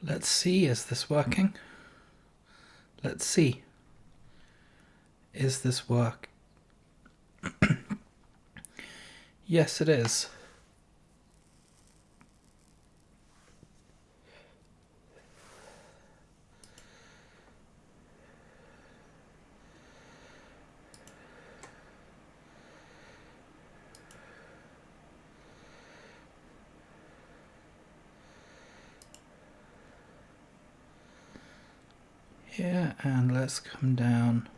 Let's see, is this working? Let's see. Is this work? Yes, it is. Here, and let's come down.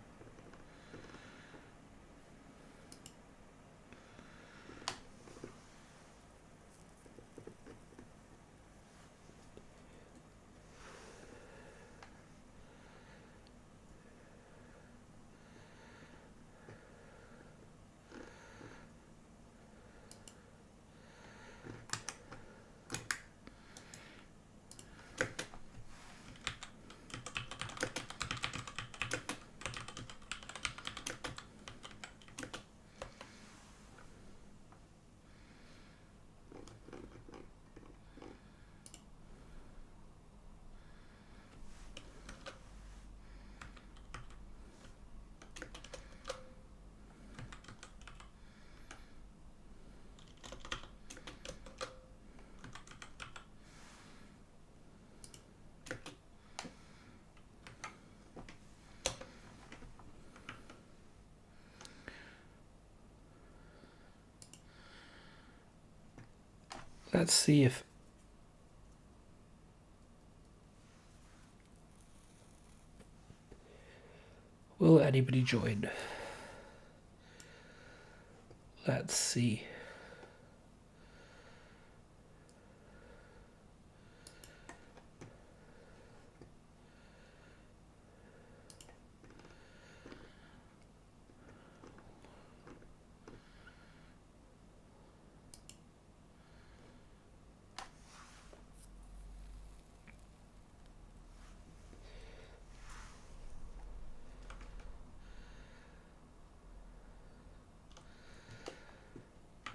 Let's see if... Will anybody join? Let's see.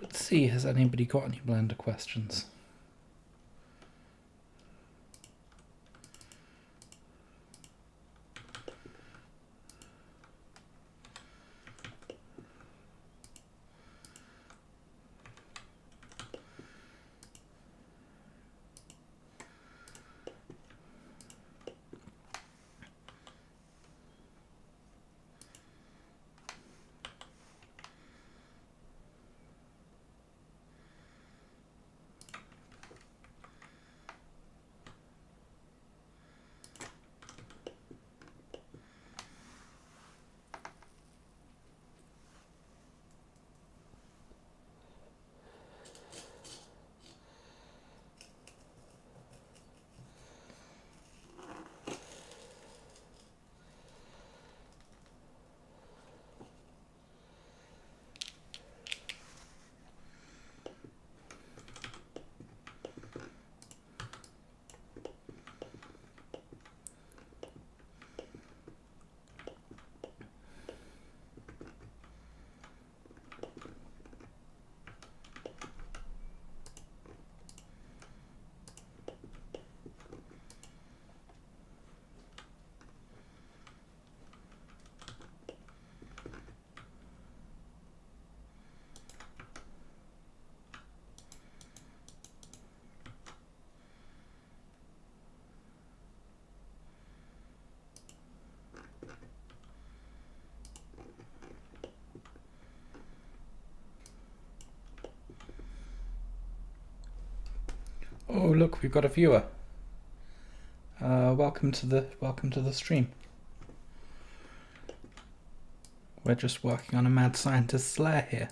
Let's see, has anybody got any Blender questions? Oh, look, we've got a viewer. Welcome to the stream. We're just working on a mad scientist's lair here.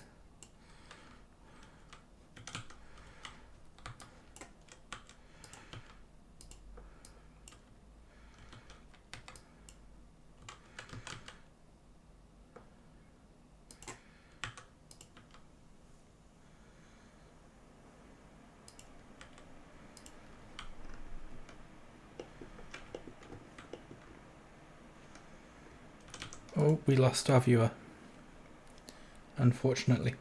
Oh, we lost our viewer, unfortunately.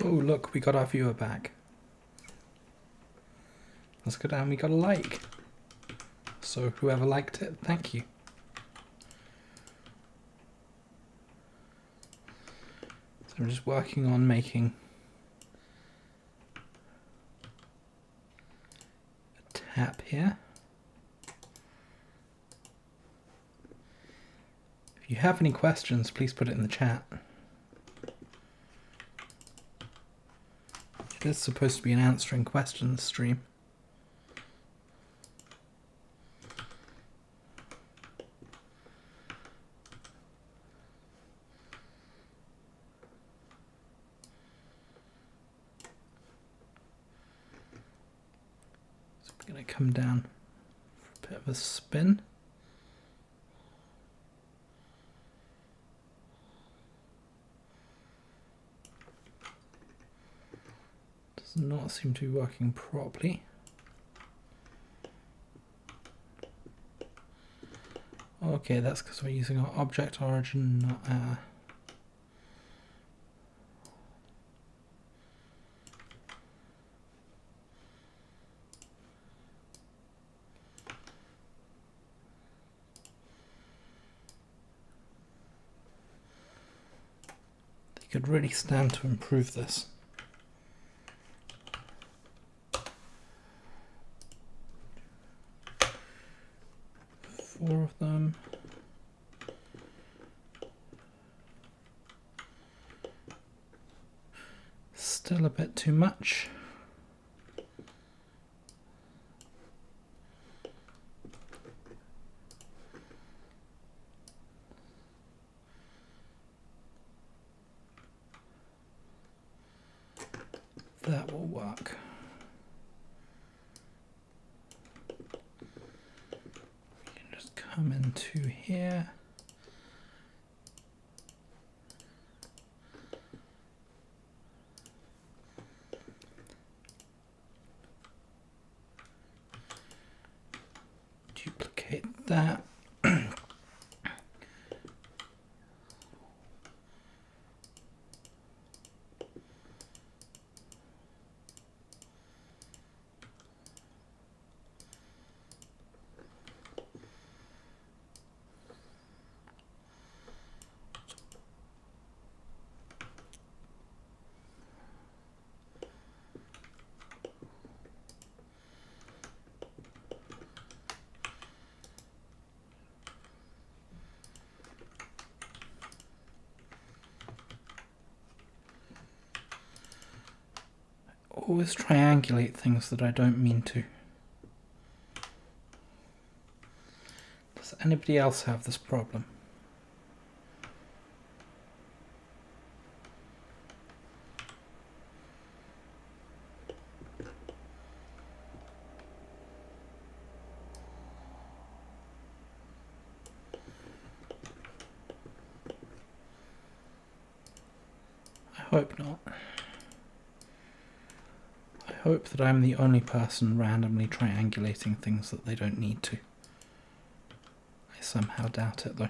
Oh, look, we got our viewer back. Let's go down, we got a like. So whoever liked it, thank you. So I'm just working on making a tap here. If you have any questions, please put it in the chat. It is supposed to be an answering questions stream. So we're going to come down for a bit of a spin. Does not seem to be working properly. Okay, that's because we're using our object origin, not our... They could really stand to improve this. 4 of them. Still a bit too much. That will work. We can just come into here. Duplicate that. Always triangulate things that I don't mean to. Does anybody else have this problem? I hope not. I hope that I'm the only person randomly triangulating things that they don't need to. I somehow doubt it though.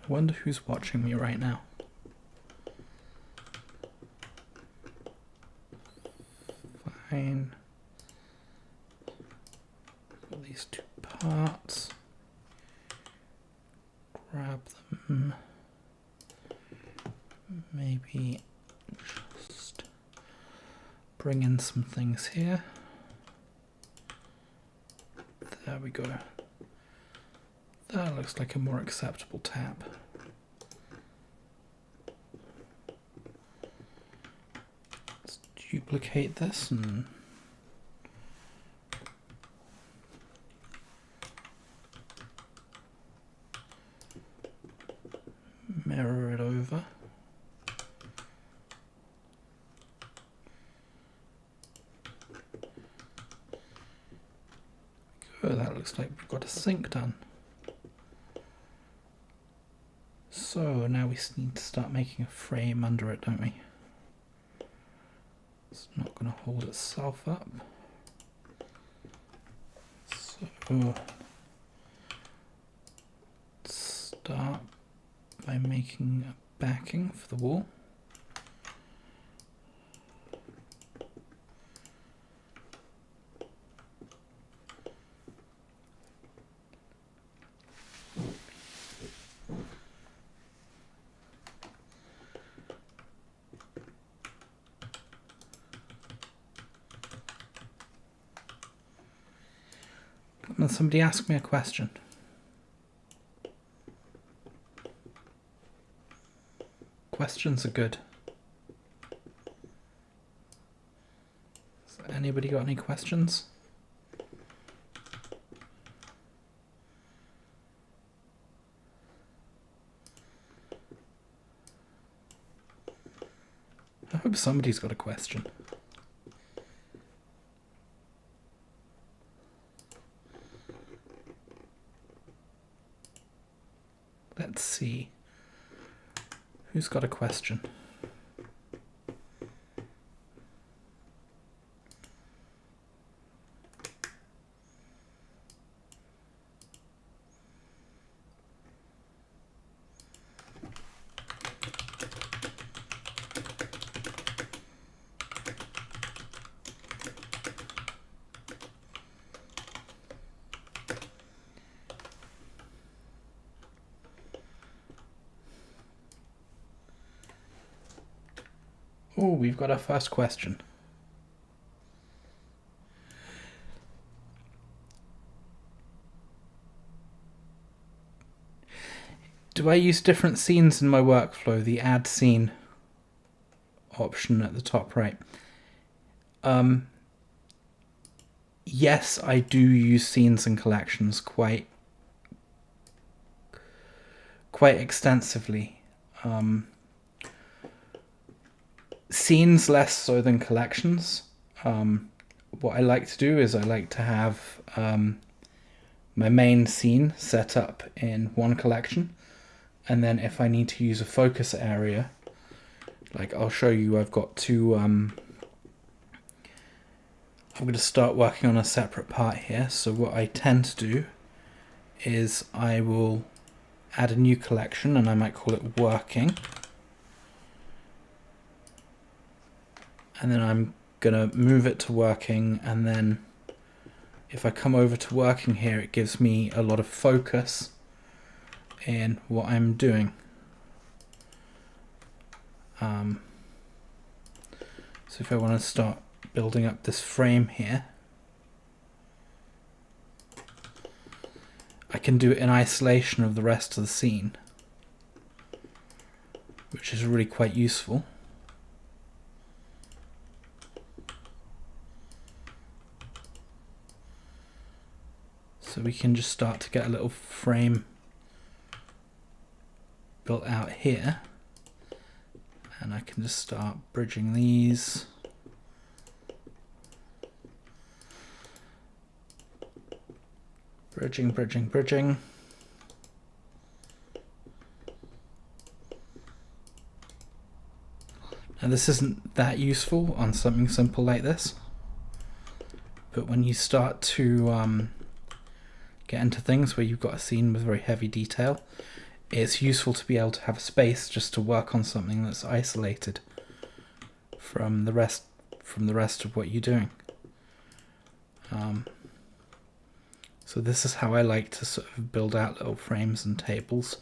I wonder who's watching me right now. Fine. Got these 2 parts. Grab them. Maybe just bring in some things here. There we go. That looks like a more acceptable tap. Let's duplicate this and mirror it over. Oh, that looks like we've got a sink done. So now we need to start making a frame under it, don't we? It's not going to hold itself up. So start by making a backing for the wall. And somebody asked me a question. Questions are good. Has anybody got any questions? I hope somebody's got a question. Let's see. Who's got a question? Oh, we've got our first question. Do I use different scenes in my workflow? The add scene option at the top right. Yes, I do use scenes and collections quite extensively. Scenes less so than collections. What I like to do is I like to have my main scene set up in one collection, and then if I need to use a focus area, like I'll show you, I've got two, I'm going to start working on a separate part here. So what I tend to do is I will add a new collection, and I might call it working. And then I'm going to move it to working, and then if I come over to working here, it gives me a lot of focus in what I'm doing. So if I want to start building up this frame here, I can do it in isolation of the rest of the scene, which is really quite useful. So we can just start to get a little frame built out here, and I can just start bridging these. Bridging, bridging, bridging. Now this isn't that useful on something simple like this, but when you start to get into things where you've got a scene with very heavy detail, it's useful to be able to have a space just to work on something that's isolated from the rest of what you're doing. So this is how I like to sort of build out little frames and tables,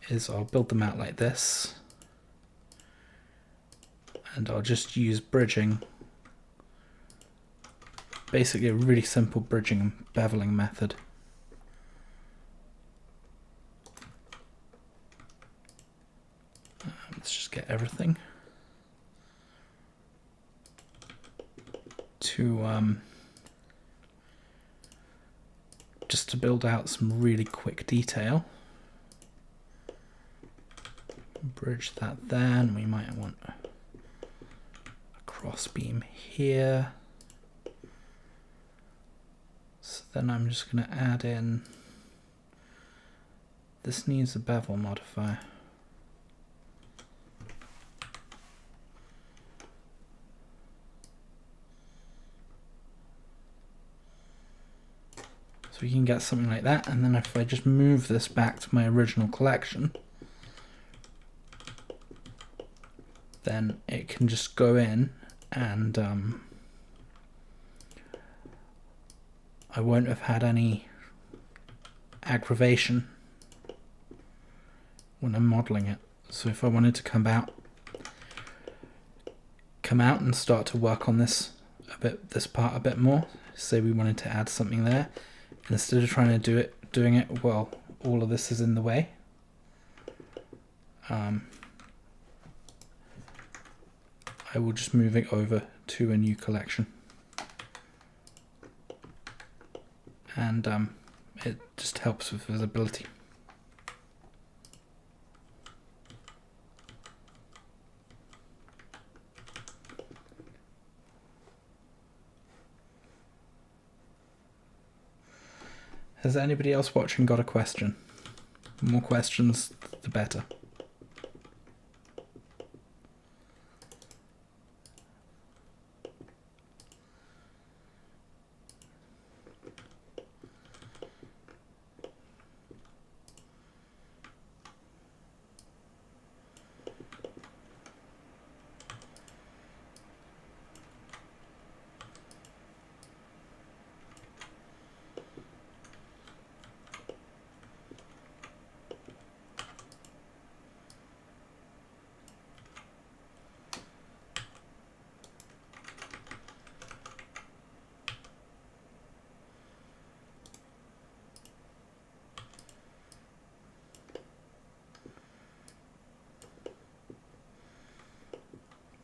is I'll build them out like this, and I'll just use bridging, basically a really simple bridging and beveling method. Let's just get everything to just to build out some really quick detail. Bridge that there, and we might want a cross beam here. So then I'm just going to add in This needs a bevel modifier. So we can get something like that, and then if I just move this back to my original collection, then it can just go in and I won't have had any aggravation when I'm modeling it. So if I wanted to come out and start to work on this part a bit more, say we wanted to add something there, instead of trying to doing it while all of this is in the way, I will just move it over to a new collection, and it just helps with visibility. Has anybody else watching got a question? The more questions, the better.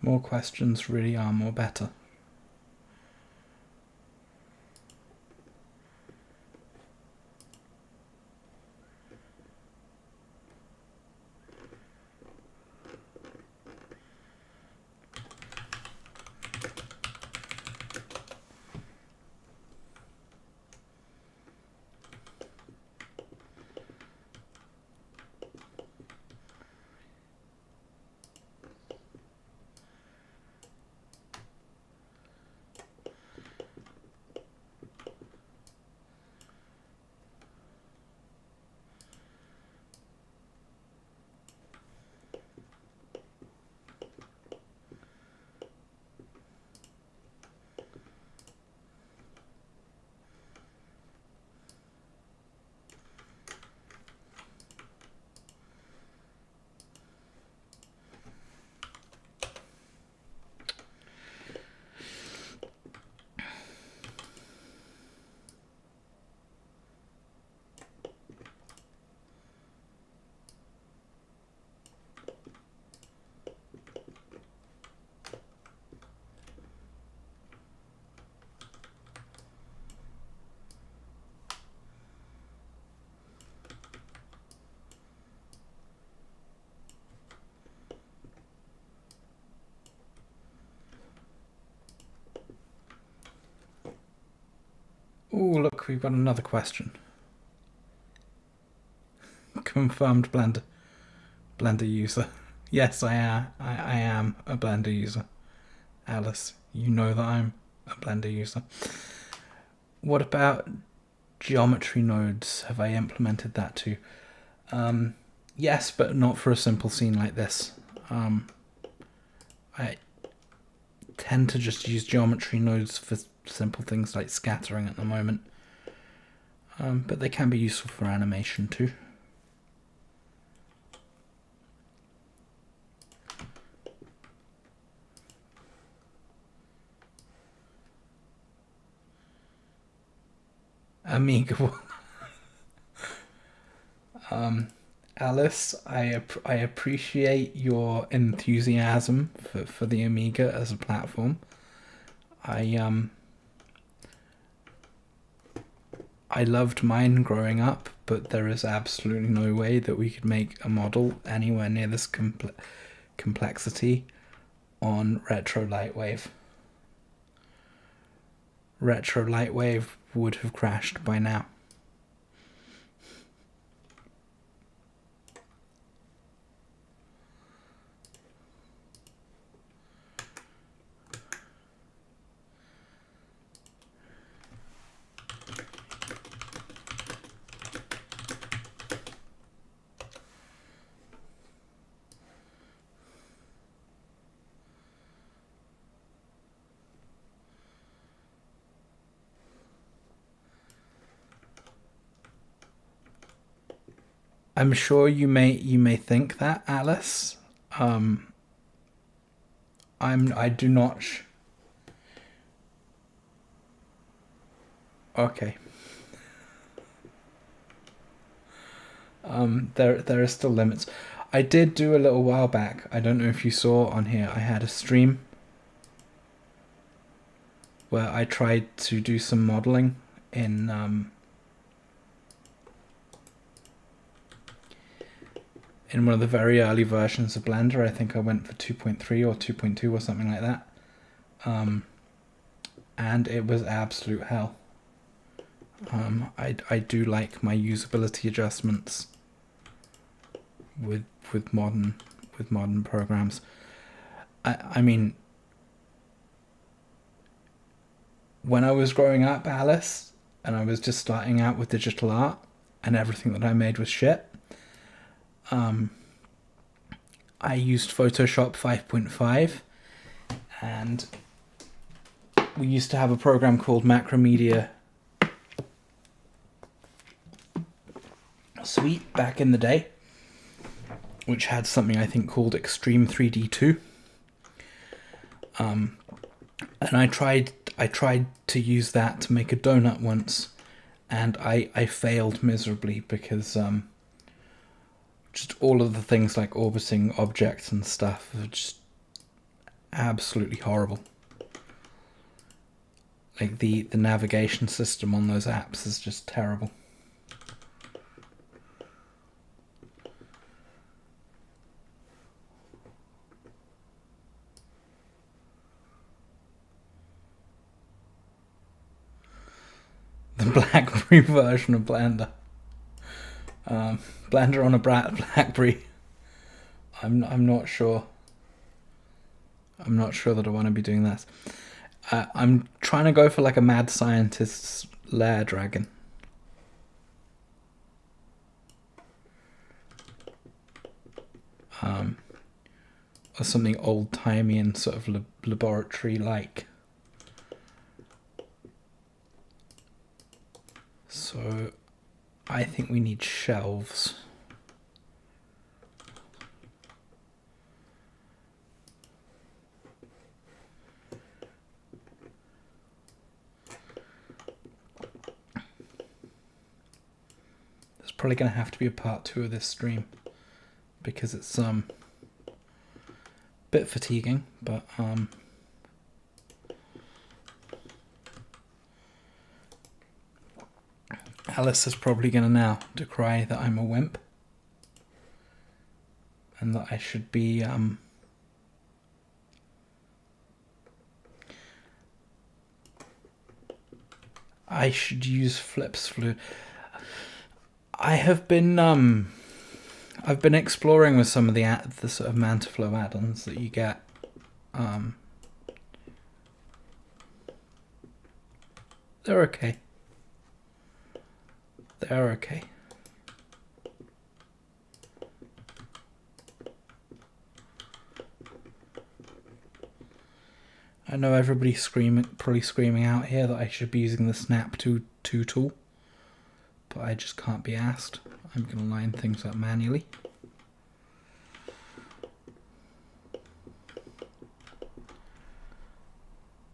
More questions really are more better. Oh, look, we've got another question. Confirmed Blender user. Yes, I am a Blender user. Alice, you know that I'm a Blender user. What about geometry nodes? Have I implemented that too? Yes, but not for a simple scene like this. I tend to just use geometry nodes for simple things like scattering at the moment. But they can be useful for animation too. Amiga. Alice, I appreciate your enthusiasm for the Amiga as a platform. I loved mine growing up, but there is absolutely no way that we could make a model anywhere near this complexity on Retro Lightwave. Retro Lightwave would have crashed by now. I'm sure you may think that, Alice. I do not. Okay. There are still limits. I did do a little while back. I don't know if you saw on here. I had a stream where I tried to do some modeling in one of the very early versions of Blender. I think I went for 2.3 or 2.2 or something like that. And it was absolute hell. I do like my usability adjustments with modern programs. I mean, when I was growing up, Alice, and I was just starting out with digital art, and everything that I made was shit, I used Photoshop 5.5, and we used to have a program called Macromedia Suite back in the day, which had something I think called Extreme 3D 2. And I tried to use that to make a donut once, and I failed miserably because just all of the things like orbiting objects and stuff are just absolutely horrible. Like the navigation system on those apps is just terrible. The BlackBerry version of Blender. Blender on a BlackBerry. I'm not sure. I'm not sure that I want to be doing that. I'm trying to go for like a mad scientist's lair dragon. Or something old-timey and sort of laboratory-like. So I think we need shelves. There's probably going to have to be a part 2 of this stream because it's a bit fatiguing, but Alice is probably going to now decry that I'm a wimp and that I should be I should use Flips Flu. I have been I've been exploring with some of the sort of Mantaflow add-ons that you get. They're okay. They're okay. I know everybody's probably screaming out here that I should be using the Snap 2 tool, but I just can't be asked. I'm going to line things up manually.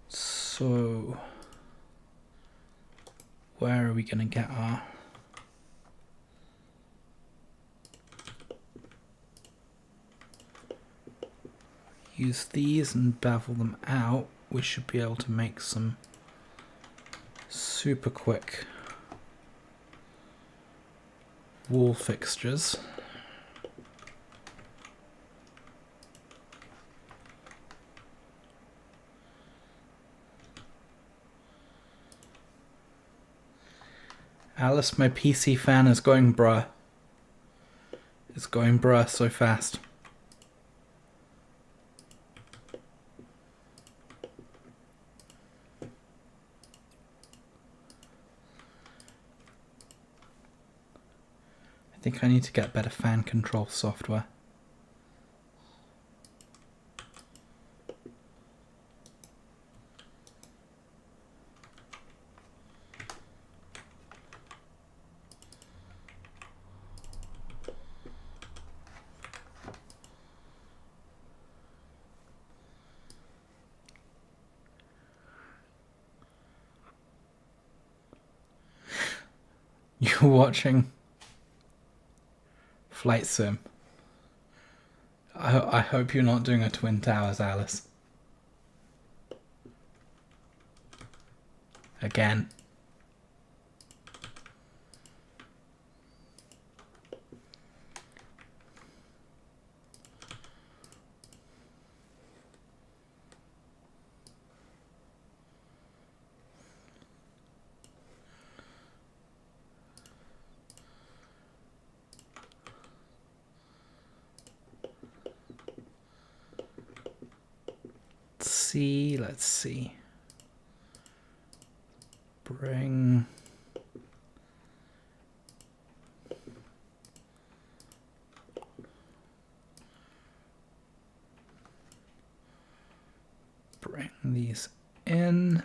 So, where are we going to get our... Use these and bevel them out. We should be able to make some super quick wall fixtures. Alice, my PC fan is going bruh. It's going bruh so fast. I think I need to get better fan control software. You're watching Flight Sim. I hope you're not doing a Twin Towers, Alice. Again. Let's see. Bring these in.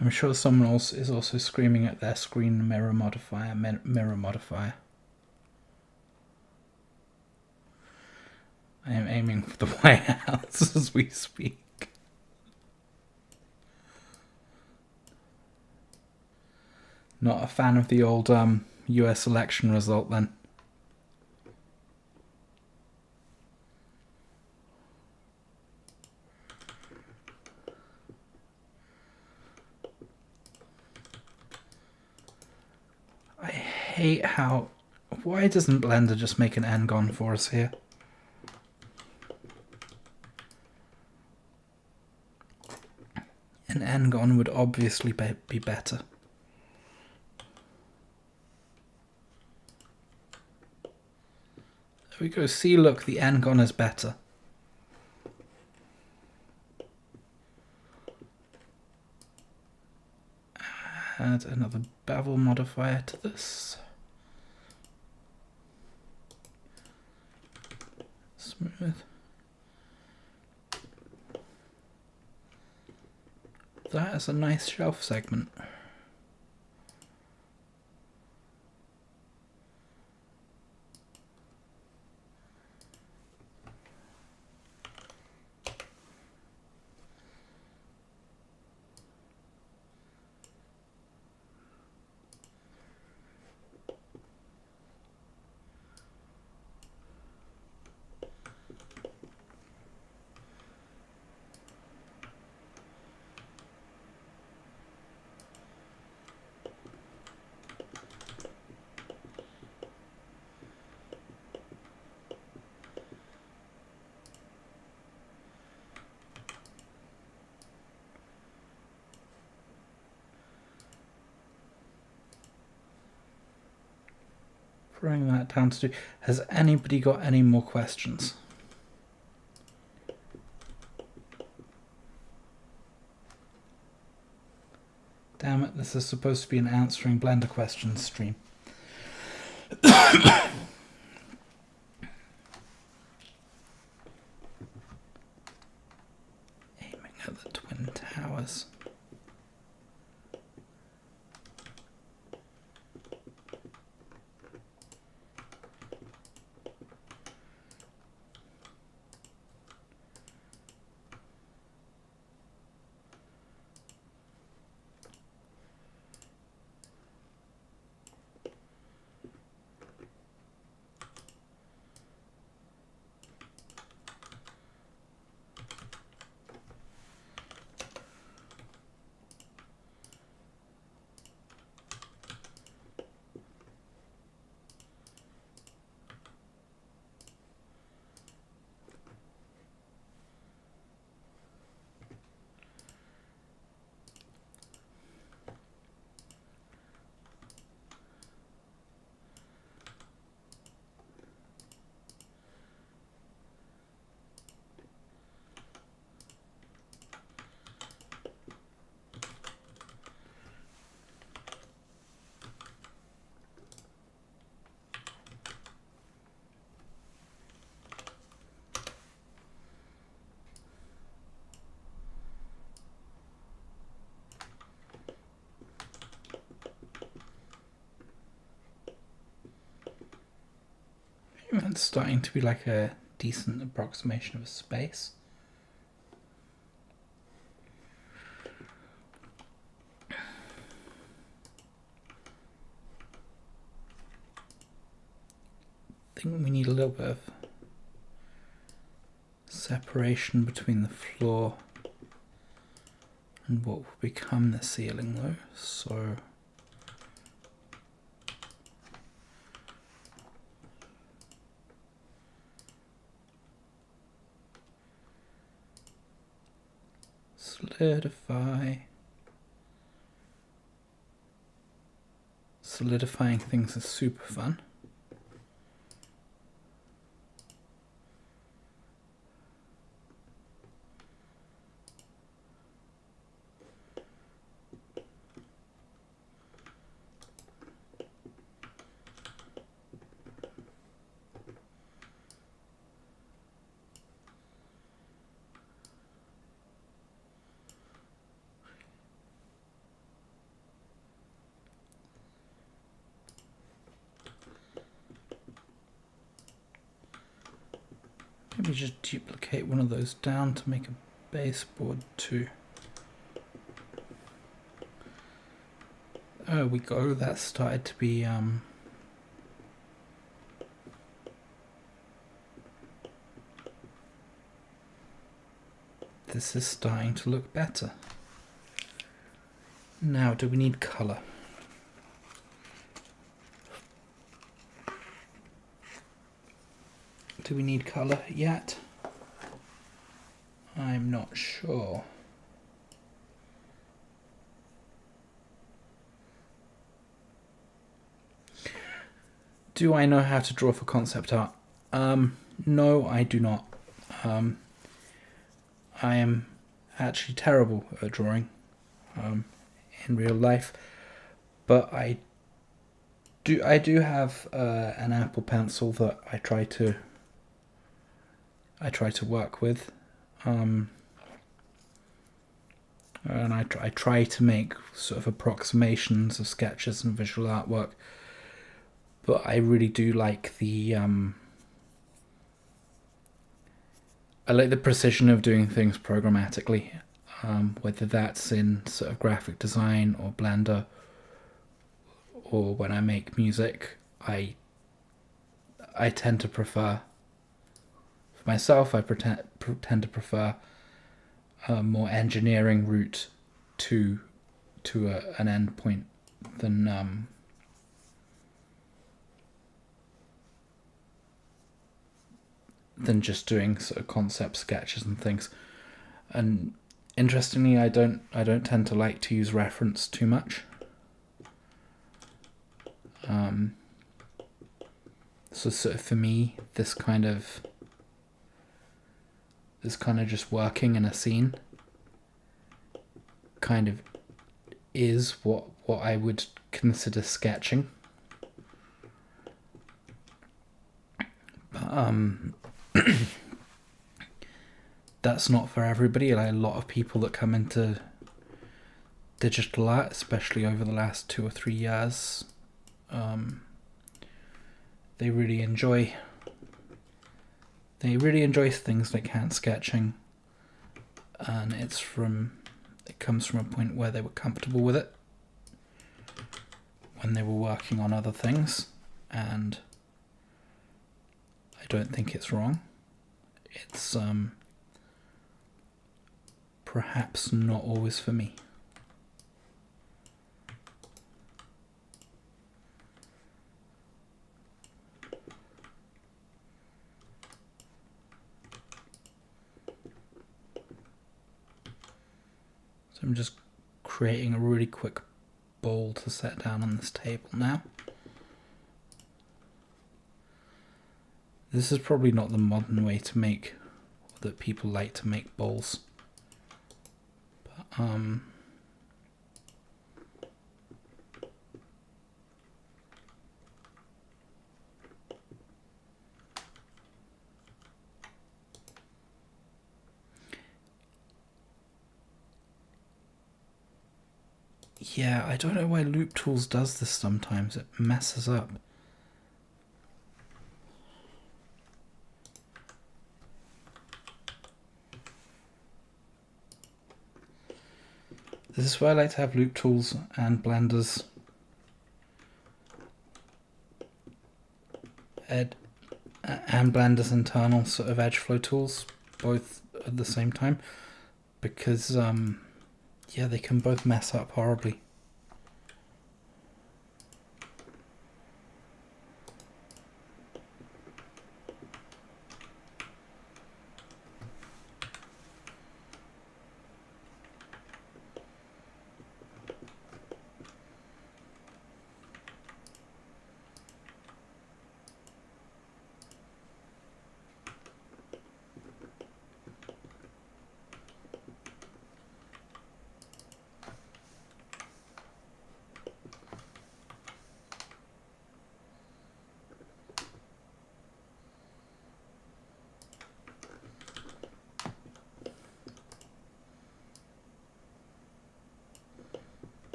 I'm sure someone else is also screaming at their screen mirror modifier, mirror modifier. I am aiming for the White House as we speak. Not a fan of the old US election result then. I hate how... Why doesn't Blender just make an N-gon for us here? An N-gon would obviously be better. There we go. See, look, the N-gon is better. Add another bevel modifier to this. Smooth. That is a nice shelf segment. Bring that down to 2. Has anybody got any more questions? Damn it, this is supposed to be an answering Blender questions stream. Aiming at the Twin Towers. It's starting to be like a decent approximation of a space. I think we need a little bit of separation between the floor and what will become the ceiling though, so solidifying things is super fun. Maybe just duplicate one of those down to make a baseboard too. There we go, that started to be this is starting to look better. Now, do we need colour? Do we need colour yet? I'm not sure. Do I know how to draw for concept art? No, I do not. I am actually terrible at drawing in real life, but I do have an Apple Pencil that I try to work with, and I try to make sort of approximations of sketches and visual artwork. But I really do like the I like the precision of doing things programmatically, whether that's in sort of graphic design or Blender, or when I make music. I tend to prefer, for myself, I tend to prefer a more engineering route to an end point than just doing sort of concept sketches and things. And interestingly, I don't tend to like to use reference too much. So sort of for me, this kind of just working in a scene kind of is what I would consider sketching. But that's not for everybody. Like, a lot of people that come into digital art, especially over the last 2 or 3 years, they really enjoy things like hand sketching, and it comes from a point where they were comfortable with it when they were working on other things, and I don't think it's wrong. It's perhaps not always for me. So I'm just creating a really quick bowl to set down on this table now. This is probably not the modern way to make, or that people like to make bowls. But yeah, I don't know why Loop Tools does this sometimes. It messes up. This is why I like to have loop tools and blenders and blenders internal sort of edge flow tools both at the same time, because yeah, they can both mess up horribly.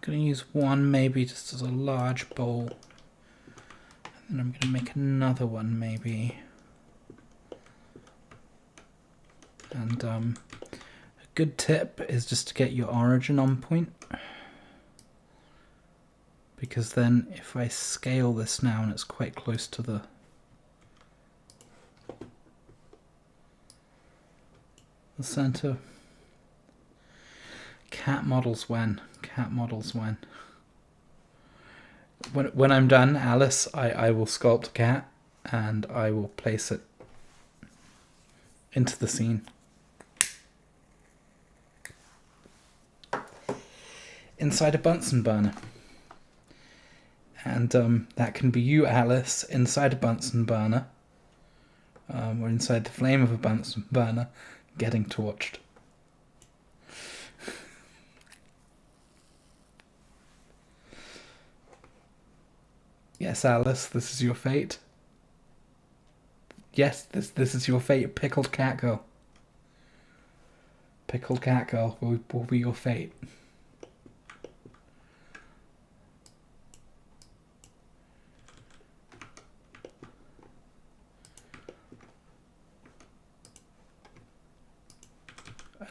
I'm going to use one maybe just as a large bowl, and then I'm going to make another one maybe. And a good tip is just to get your origin on point, because then if I scale this now and it's quite close to the center. Cat models when. When I'm done, Alice, I will sculpt a cat and I will place it into the scene. Inside a Bunsen burner. And that can be you, Alice, inside a Bunsen burner, or inside the flame of a Bunsen burner, getting torched. Yes, Alice, this is your fate. Yes, this is your fate, pickled cat girl. Pickled cat girl will be your fate.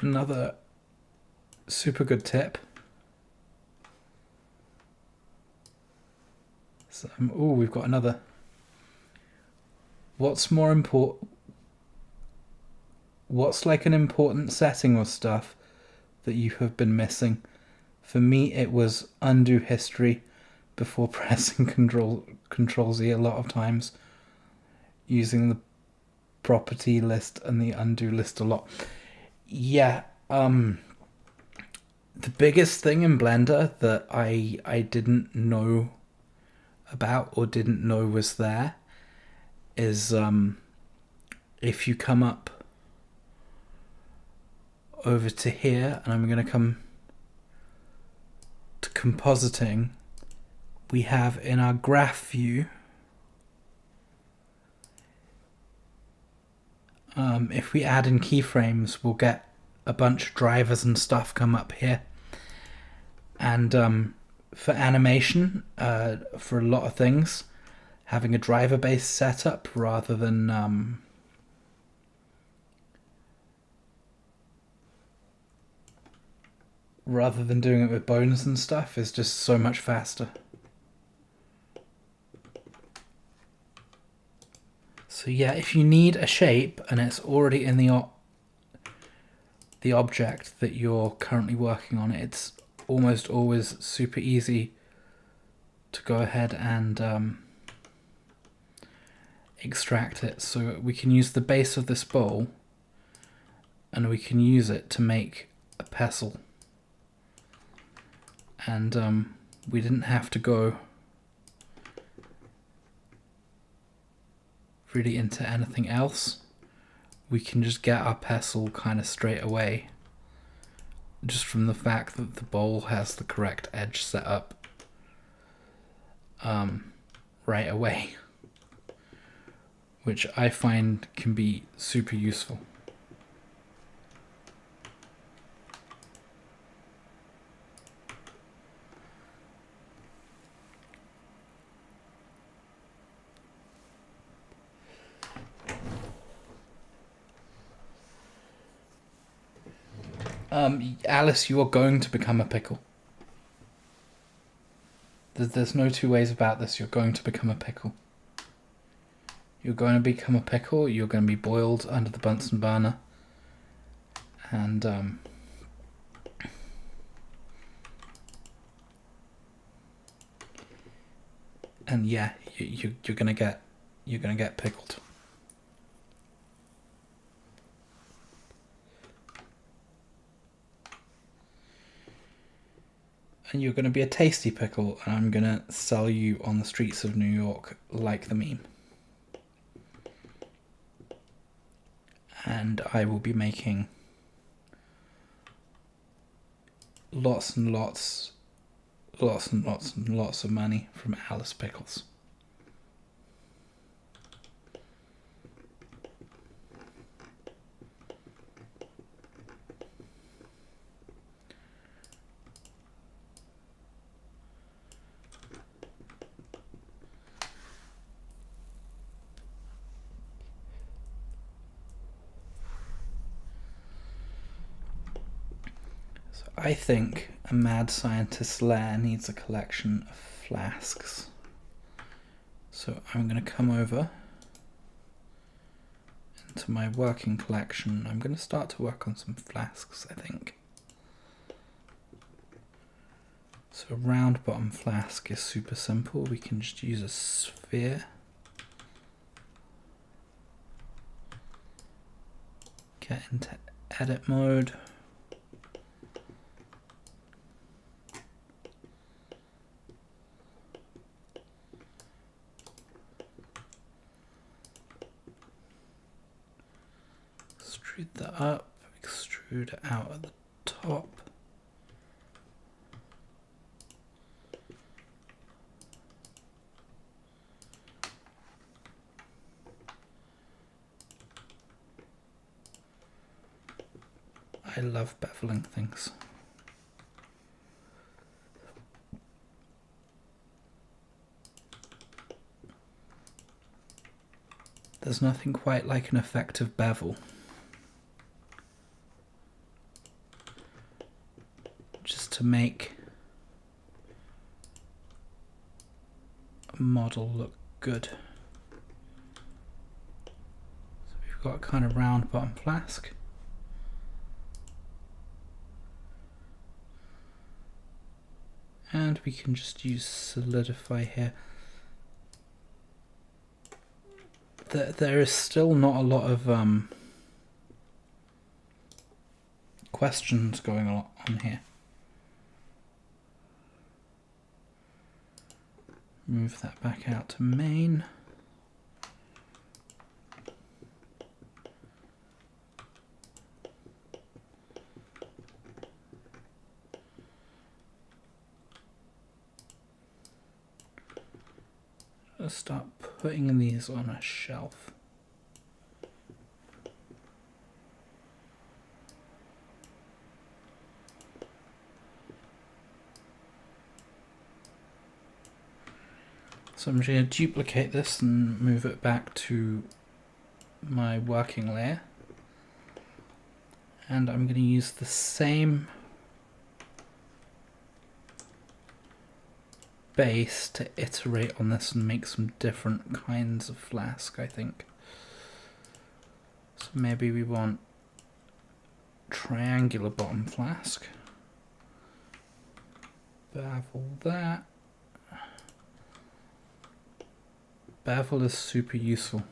Another super good tip. Oh, we've got another. What's more important? What's like an important setting or stuff that you have been missing? For me, it was undo history before pressing Control Z a lot of times, using the property list and the undo list a lot. Yeah, the biggest thing in Blender that I didn't know about or didn't know was there is if you come up over to here, and I'm going to come to compositing, we have in our graph view, if we add in keyframes, we'll get a bunch of drivers and stuff come up here. And for animation, for a lot of things, having a driver-based setup rather than doing it with bones and stuff is just so much faster. So yeah, if you need a shape and it's already in the object that you're currently working on, it's almost always super easy to go ahead and extract it. So we can use the base of this bowl and we can use it to make a pestle. And we didn't have to go really into anything else. We can just get our pestle kind of straight away, just from the fact that the bowl has the correct edge set up right away, which I find can be super useful. Alice, you are going to become a pickle. There's no two ways about this. You're going to become a pickle. You're going to become a pickle. You're going to be boiled under the Bunsen burner. And yeah, you're gonna get pickled. And you're going to be a tasty pickle, and I'm going to sell you on the streets of New York like the meme. And I will be making lots and lots of money from Alice Pickles. I think a mad scientist's lair needs a collection of flasks. So I'm going to come over into my working collection. I'm going to start to work on some flasks, I think. So a round bottom flask is super simple. We can just use a sphere. Get into edit mode. Extrude that up, extrude out at the top. I love beveling things. There's nothing quite like an effective bevel. Just to make a model look good. So we've got a kind of round bottom flask. And we can just use solidify here. There is still not a lot of questions going on here. Move that back out to main. Let's start putting these on a shelf. So I'm just going to duplicate this and move it back to my working layer. And I'm going to use the same base to iterate on this and make some different kinds of flask, I think. So maybe we want triangular bottom flask. Bevel that. Bevel is super useful.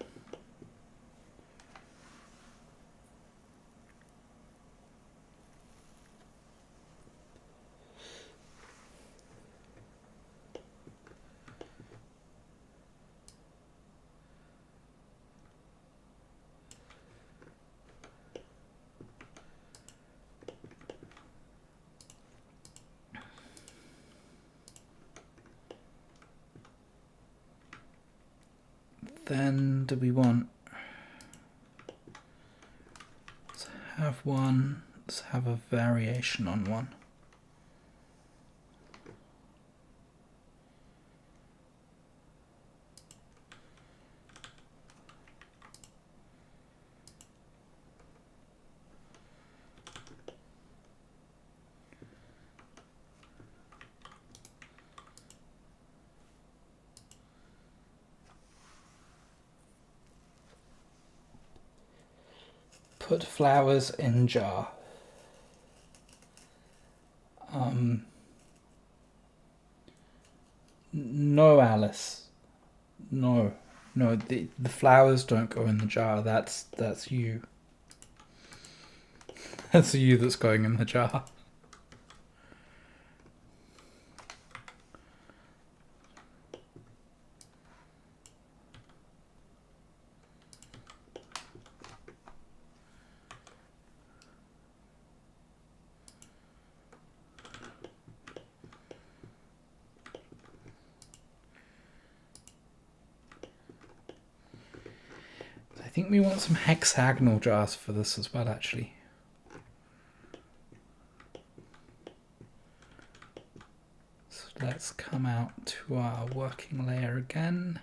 Then do we want, let's have one, let's have a variation on one. Put flowers in jar. No, Alice. No. No, the flowers don't go in the jar. That's you. That's you that's going in the jar. I think we want some hexagonal jars for this as well, actually. So let's come out to our working layer again.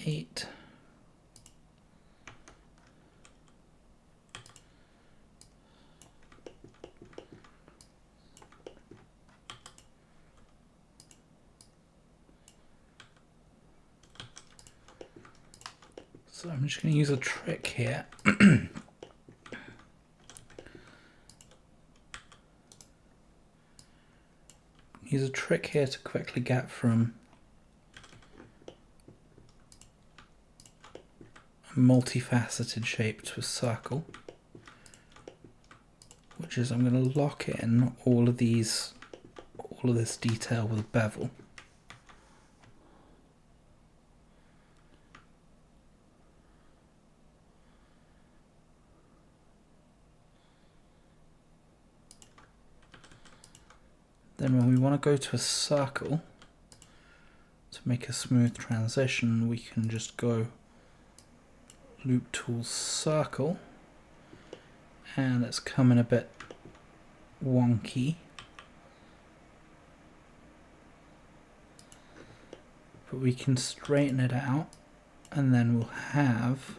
Eight. So I'm just going to use a trick here. Use a trick here to quickly get from a multifaceted shape to a circle, which is I'm going to lock in all of this detail with a bevel. Then when we want to go to a circle, to make a smooth transition, we can just go Loop Tool Circle, and it's coming a bit wonky. But we can straighten it out, and then we'll have,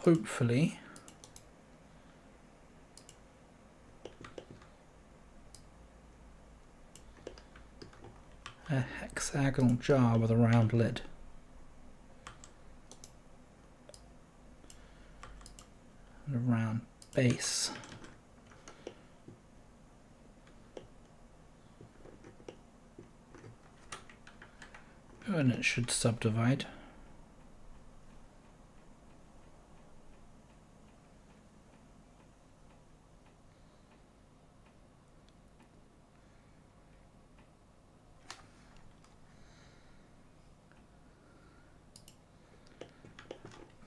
hopefully, a hexagonal jar with a round lid. And a round base. And it should subdivide.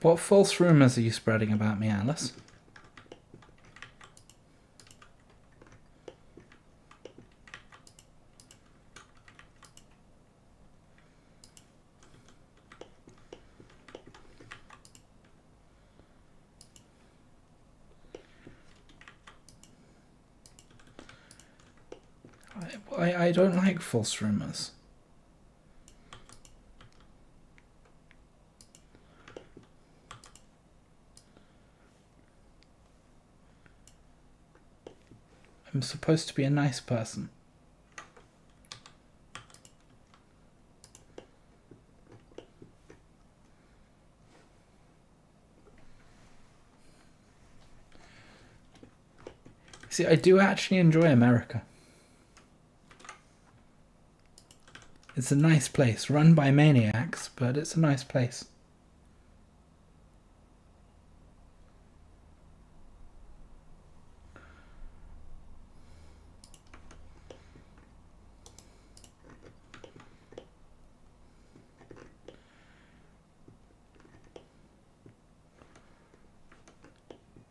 What false rumours are you spreading about me, Alice? I don't like false rumours. I'm supposed to be a nice person. See, I do actually enjoy America. It's a nice place, run by maniacs, but it's a nice place.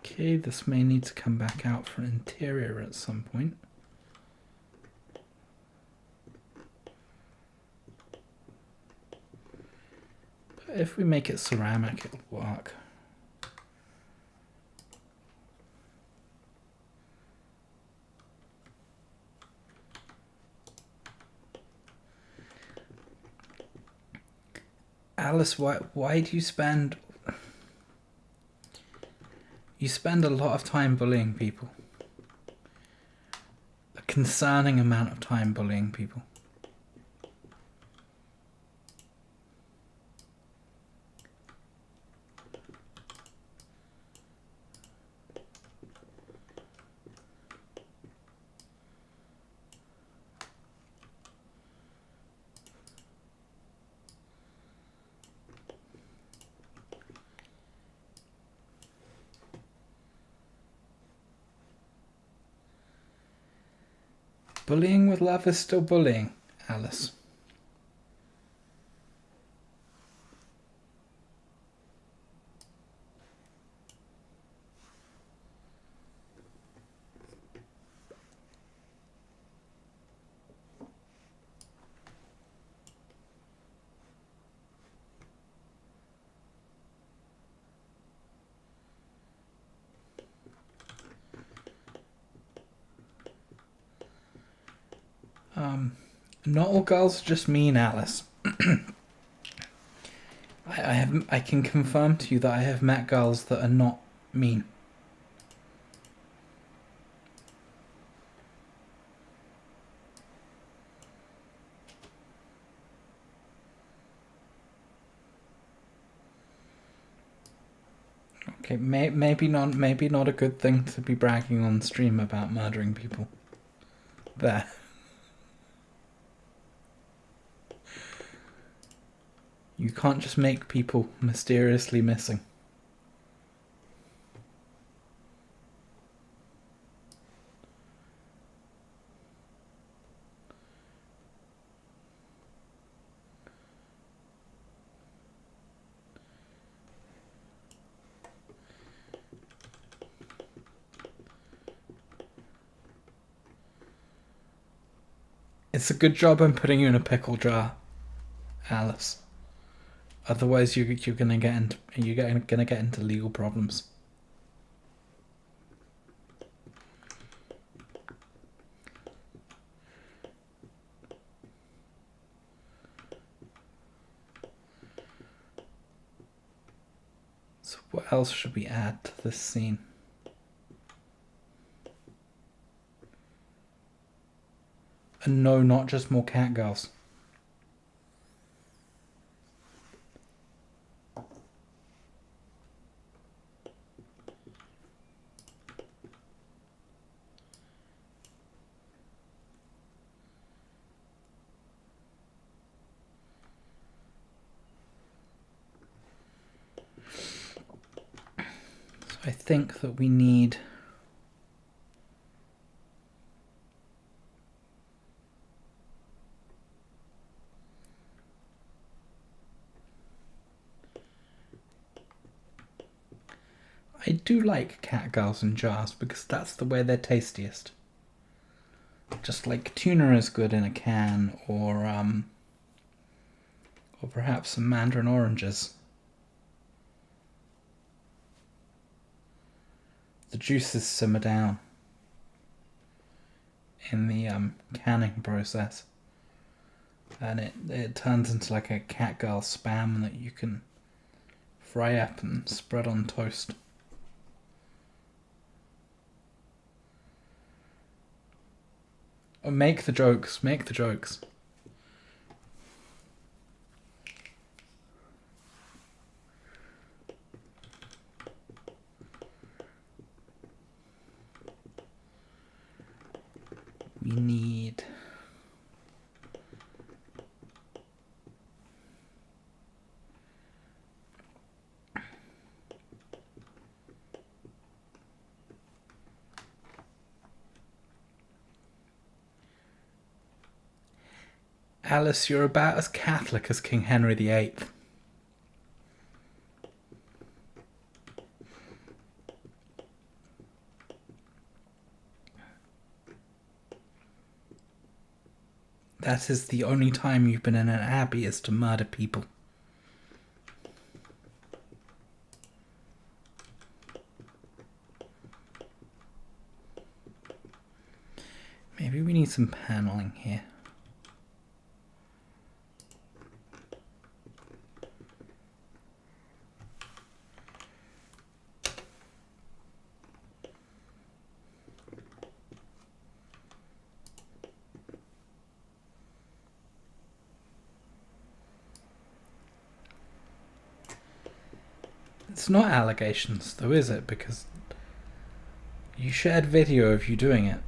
Okay, this may need to come back out for an interior at some point. But if we make it ceramic, it'll work. Alice, why do you spend... You spend a lot of time bullying people. A concerning amount of time bullying people. Bullying with love is still bullying, Alice. Not all girls are just mean, Alice. I can confirm to you that I have met girls that are not mean. Okay, maybe not a good thing to be bragging on stream about murdering people. There. You can't just make people mysteriously missing. It's a good job I'm putting you in a pickle jar, Alice. Otherwise, you're gonna get into legal problems. So what else should we add to this scene? And no, not just more cat girls. I think that we need... I do like cat girls in jars because that's the way they're tastiest. Just like tuna is good in a can, or perhaps some mandarin oranges. The juices simmer down in the canning process, and it turns into like a cat girl spam that you can fry up and spread on toast. Oh, make the jokes. We need... Alice, you're about as Catholic as King Henry VIII. That is the only time you've been in an abbey is to murder people. Maybe we need some paneling here. It's not allegations though, is it? Because you shared video of you doing it.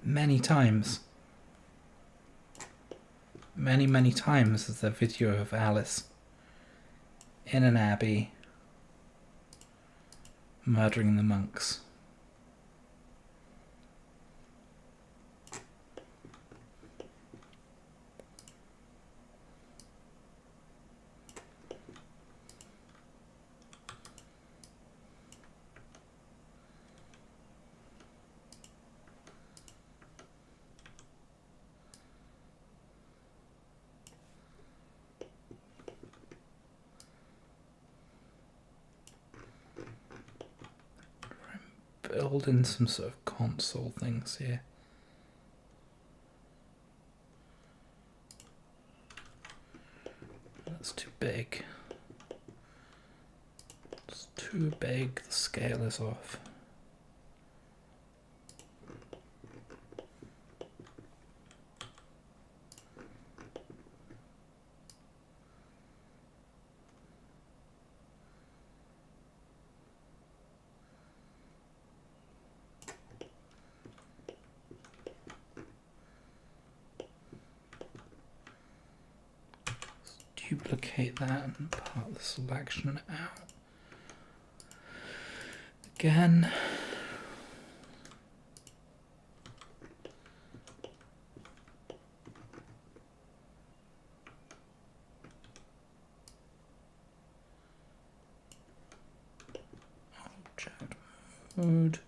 Many times. Many times there's a video of Alice in an abbey murdering the monks. Build in some sort of console things here. That's too big. It's too big, the scale is off. Duplicate that and part the selection out. Again. Object mode.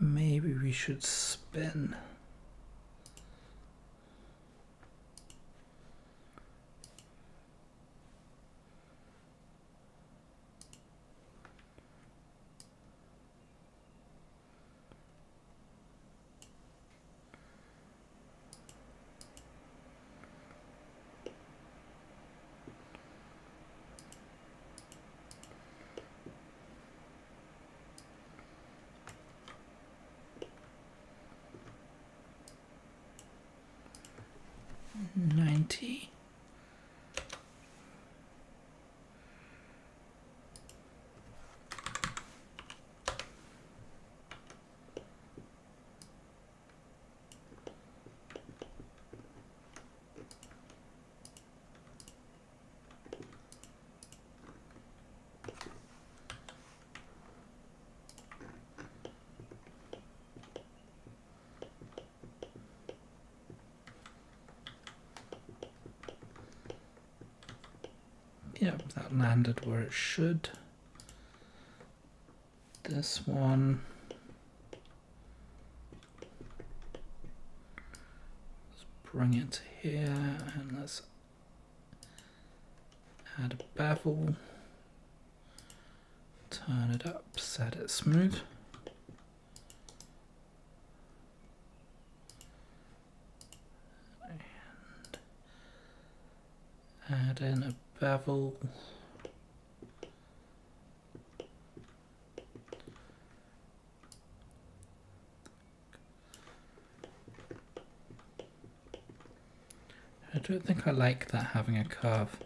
Maybe we should spin. $90. Yep, that landed where it should. This one. Let's bring it to here and let's add a bevel. Turn it up, set it smooth. And add in a bevel. I don't think I like that having a curve.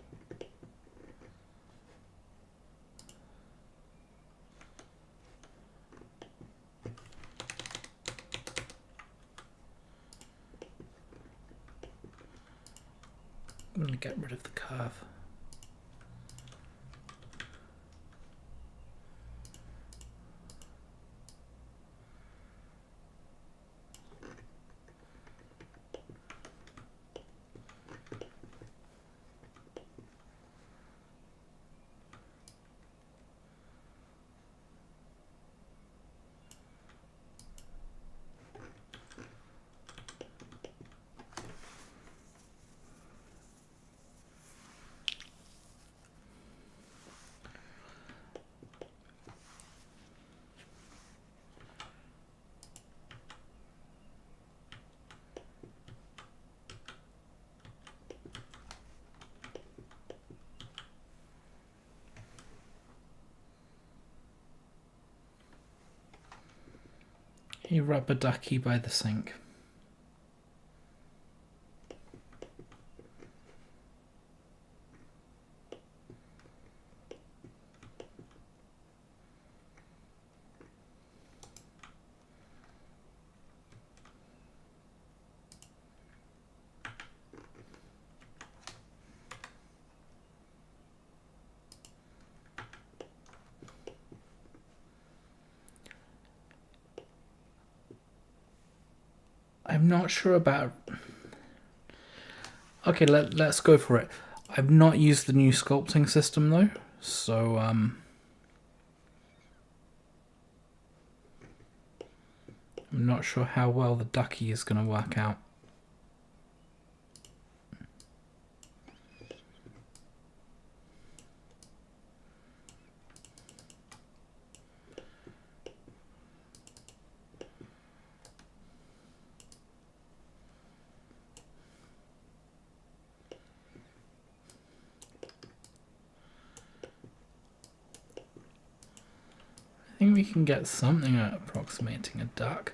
I'm going to get rid of the curve. A rubber ducky by the sink. I'm not sure about... Okay, let's go for it. I've not used the new sculpting system though, so I'm not sure how well the ducky is going to work out. I think we can get something at approximating a duck.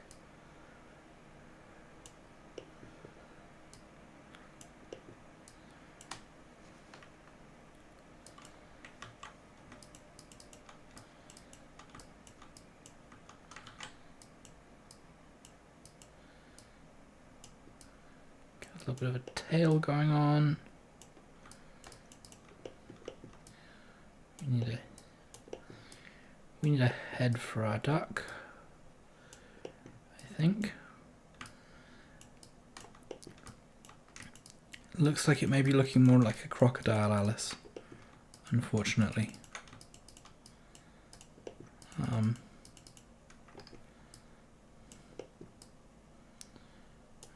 Get a little bit of a tail going on. We need a head for our duck, I think. Looks like it may be looking more like a crocodile, Alice, unfortunately.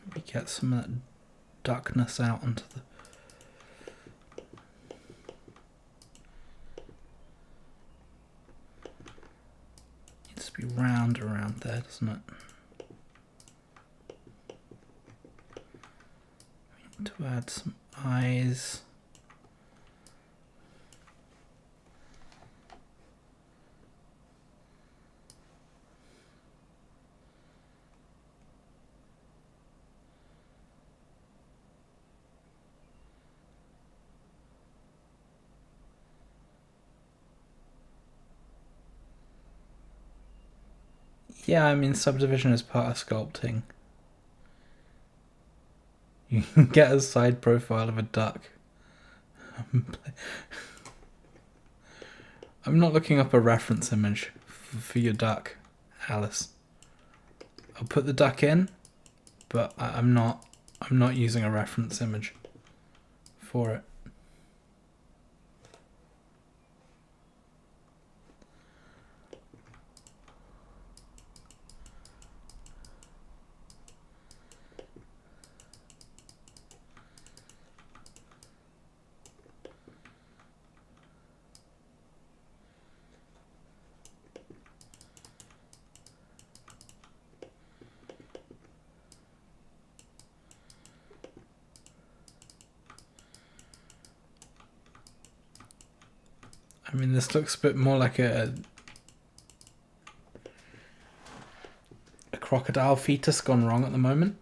Maybe get some of that duckness out onto the... Needs to be round around there, doesn't it? We need to add some eyes. Yeah, I mean, subdivision is part of sculpting. You can get a side profile of a duck. I'm not looking up a reference image for your duck, Alice. I'll put the duck in, but I'm not using a reference image for it. I mean, this looks a bit more like a crocodile fetus gone wrong at the moment.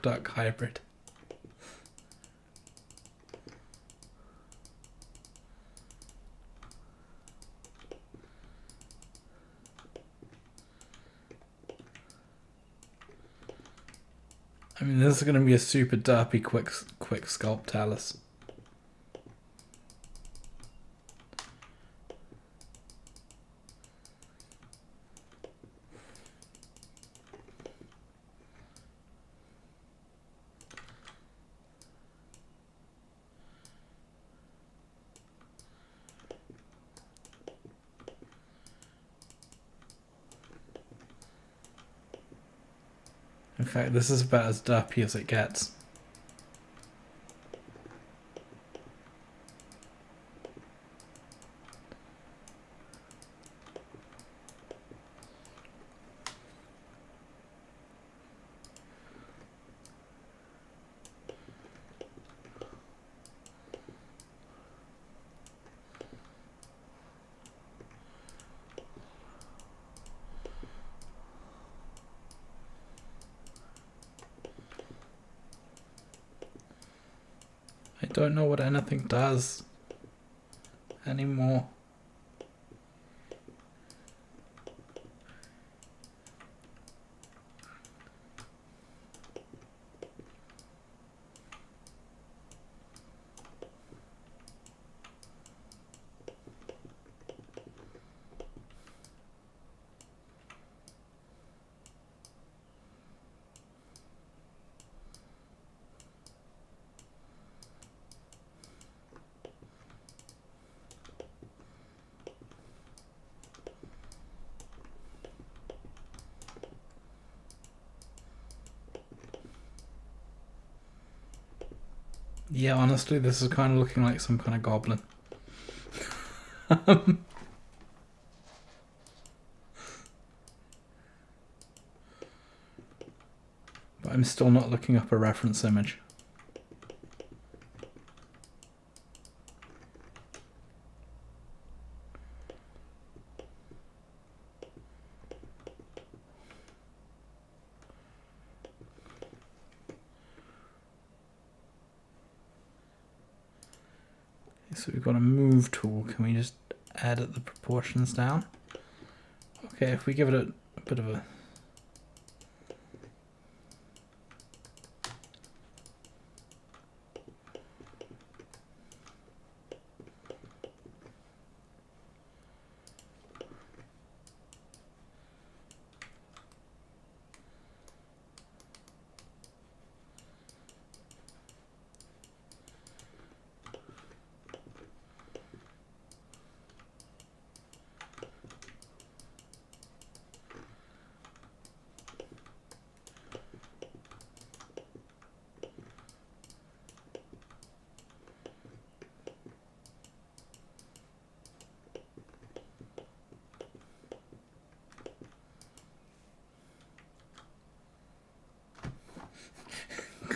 duck hybrid. I mean, this is going to be a super derpy quick sculpt, Alice. In fact, this is about as derpy as it gets. I don't know what anything does anymore. Yeah, honestly, this is kind of looking like some kind of goblin. But I'm still not looking up a reference image. So we've got a move tool. Can we just edit the proportions down? Okay, if we give it a bit of a...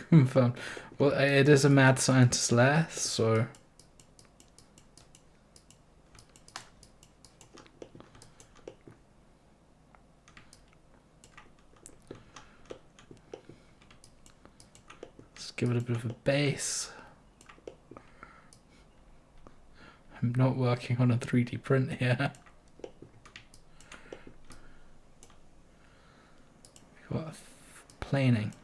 Confirmed. Well, it is a mad scientist lair, so... let's give it a bit of a base. I'm not working on a 3D print here. We've got planing.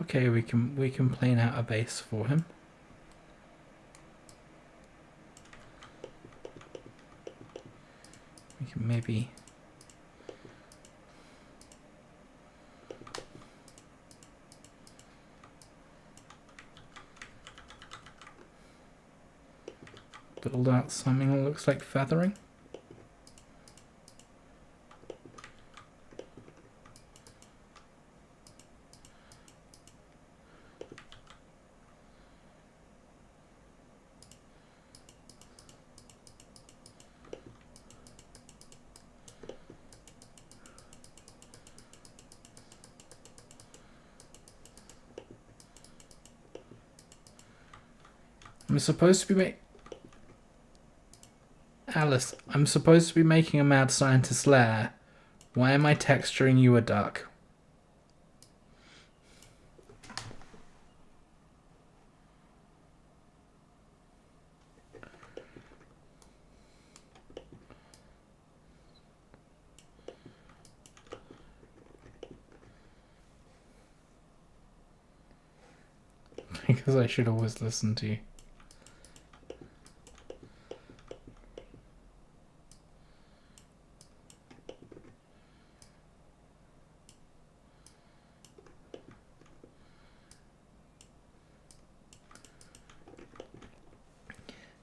Okay, we can plane out a base for him. We can maybe build out something that looks like feathering. I'm supposed to be Alice, I'm supposed to be making a mad scientist lair. Why am I texturing you a duck? because I should always listen to you.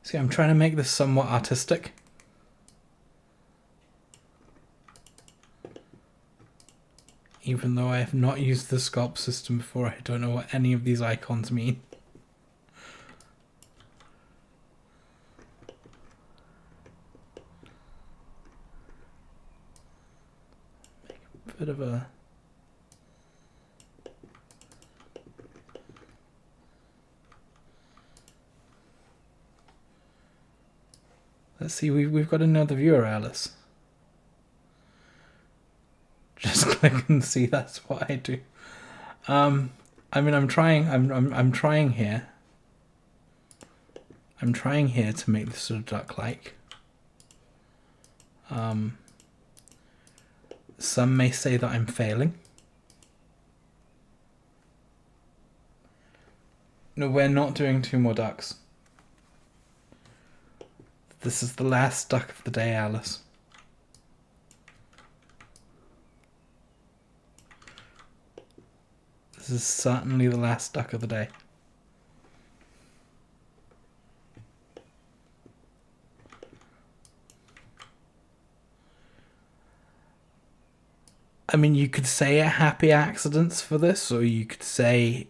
See, I'm trying to make this somewhat artistic. Even though I have not used the sculpt system before, I don't know what any of these icons mean. Make a bit of a... Let's see, we've got another viewer, Alice. Just click and see, that's what I do. I mean, I'm trying here. I'm trying here to make this sort of duck-like. Some may say that I'm failing. No, we're not doing 2 more ducks. This is the last duck of the day, Alice. This is certainly the last duck of the day. I mean, you could say a happy accidents for this, or you could say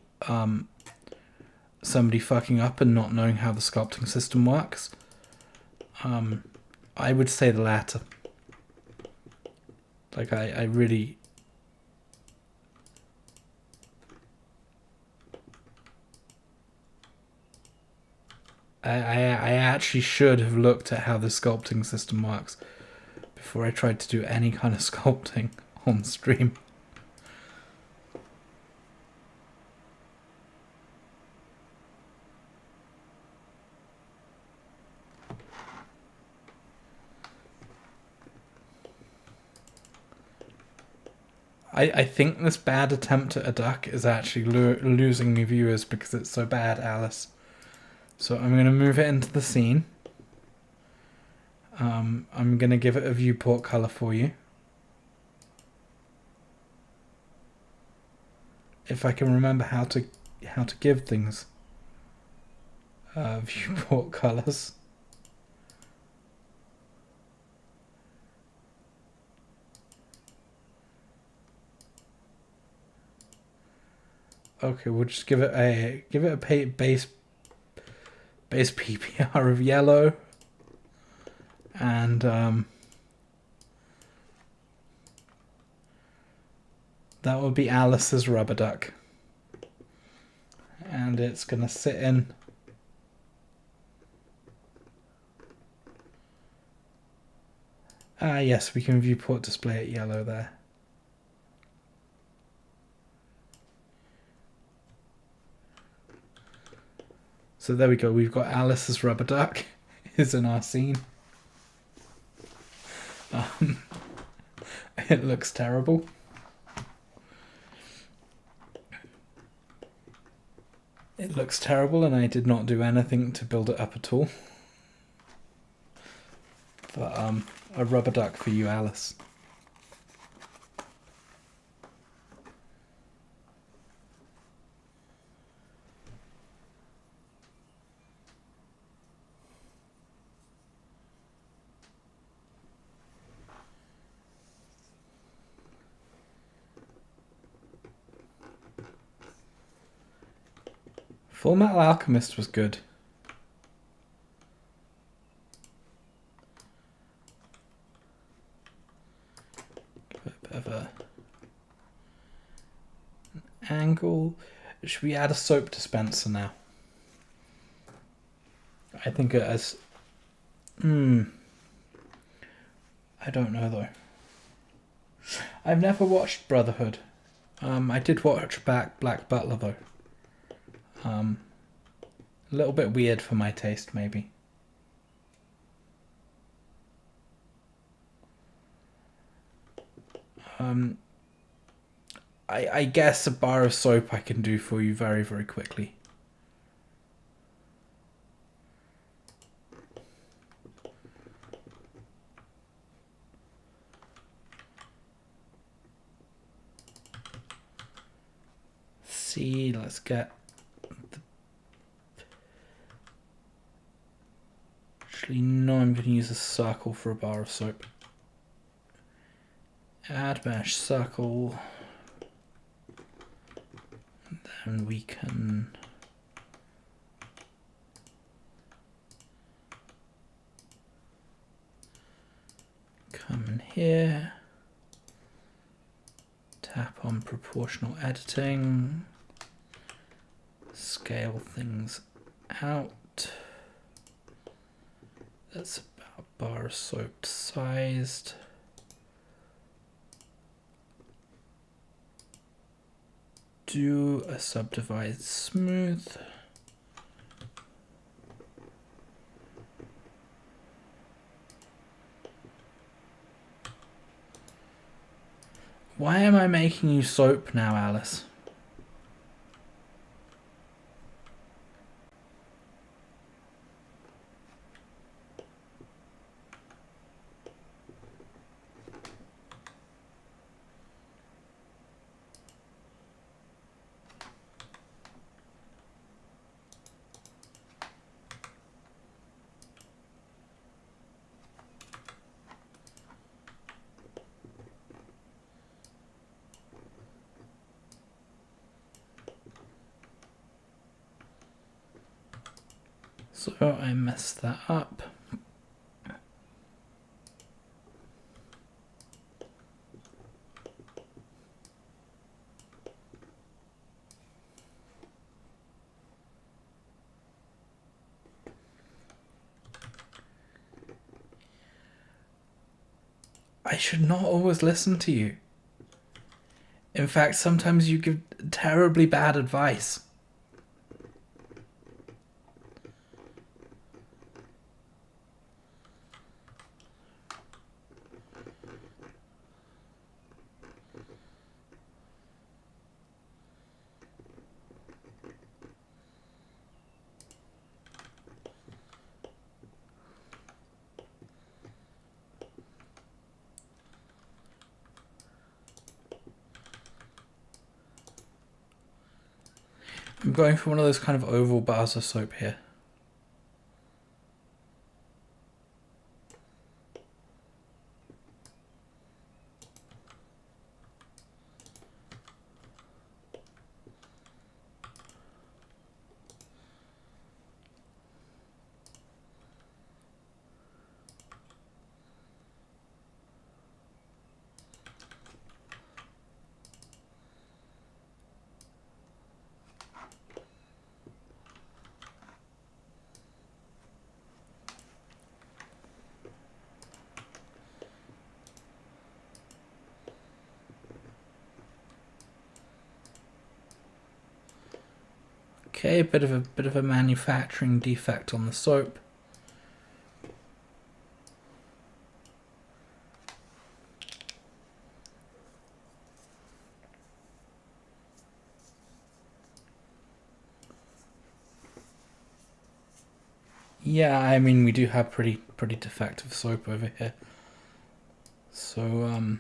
somebody fucking up and not knowing how the sculpting system works. I would say the latter. Like, I really... I actually should have looked at how the sculpting system works before I tried to do any kind of sculpting on stream. I think this bad attempt at a duck is actually losing me viewers because it's so bad, Alice. So I'm going to move it into the scene. I'm going to give it a viewport color for you. If I can remember how to give things viewport colors. Okay, we'll just give it a base PPR of yellow, and that will be Alice's rubber duck, and it's gonna sit in. Yes, we can viewport display it yellow there. So there we go, we've got Alice's rubber duck is in our scene. It looks terrible. It looks terrible, and I did not do anything to build it up at all. But a rubber duck for you, Alice. Full Metal Alchemist was good. Give it a bit of an angle. Should we add a soap dispenser now? I think it has... I don't know though. I've never watched Brotherhood. I did watch Black Butler though. A little bit weird for my taste, maybe. I guess a bar of soap I can do for you very, very quickly. T. Let's get... Actually, no, I'm going to use a circle for a bar of soap. Add mesh circle. And then we can... come in here. Tap on proportional editing. Scale things out. That's about bar of soap sized. Do a subdivide smooth. Why am I making you soap now, Alice? So I messed that up. I should not always listen to you. In fact, sometimes you give terribly bad advice. I'm going for one of those kind of oval bars of soap here. Okay, a bit of a manufacturing defect on the soap. Yeah, I mean we do have pretty defective soap over here. So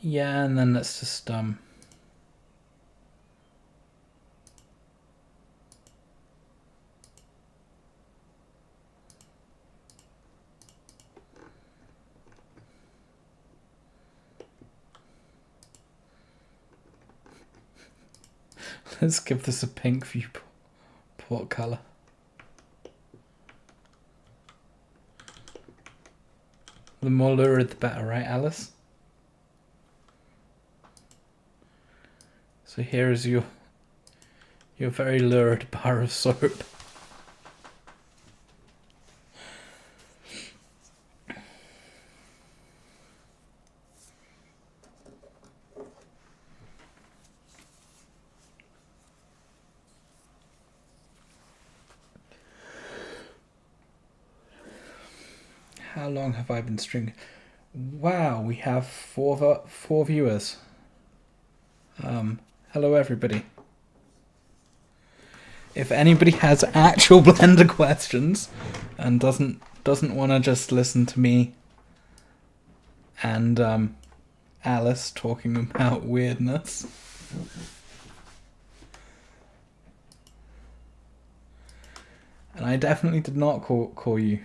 yeah, and then let's just let's give this a pink viewport color. The more lurid the better, right, Alice? So here is your very lurid bar of soap. How long have I been streaming? Wow, we have four viewers. Hello everybody. If anybody has actual Blender questions and doesn't want to just listen to me and Alice talking about weirdness, And I definitely did not call you.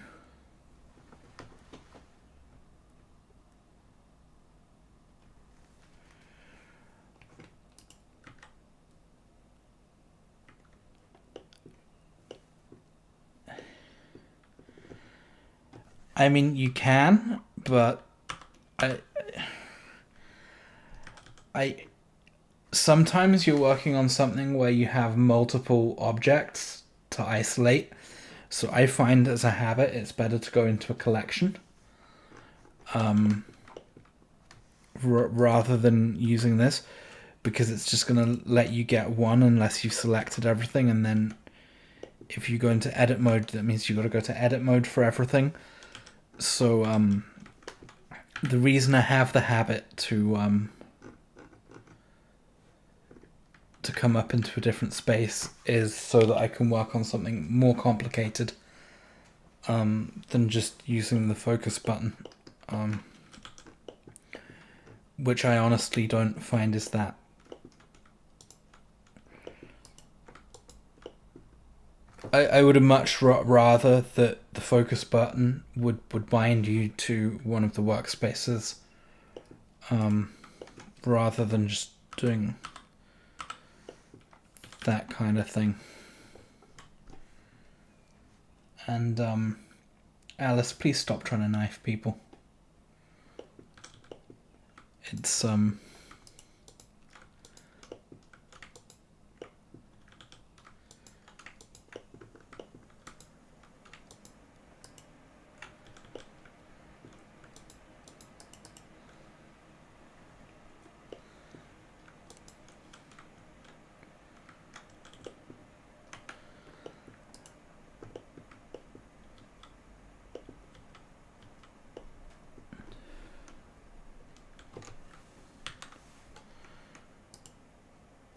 I mean, you can, but I sometimes you're working on something where you have multiple objects to isolate. So I find as a habit, it's better to go into a collection rather than using this, because it's just going to let you get one unless you've selected everything. And then if you go into edit mode, that means you've got to go to edit mode for everything. So the reason I have the habit to come up into a different space is so that I can work on something more complicated than just using the focus button, which I honestly don't find is that. I would have much rather that the focus button would bind you to one of the workspaces rather than just doing that kind of thing. And Alice, please stop trying to knife people. It's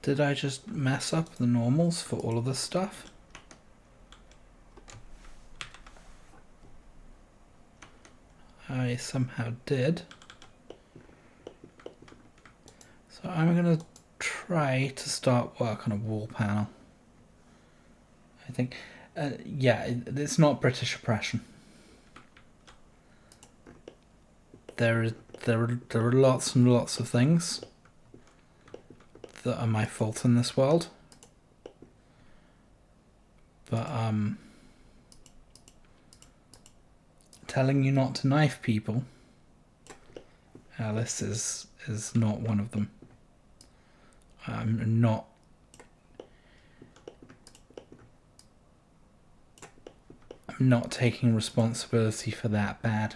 Did I just mess up the normals for all of this stuff? I somehow did. So I'm going to try to start work on a wall panel. I think, yeah, it's not British oppression. There are lots and lots of things that are my fault in this world, but telling you not to knife people, Alice, is not one of them. I'm not taking responsibility for that bad.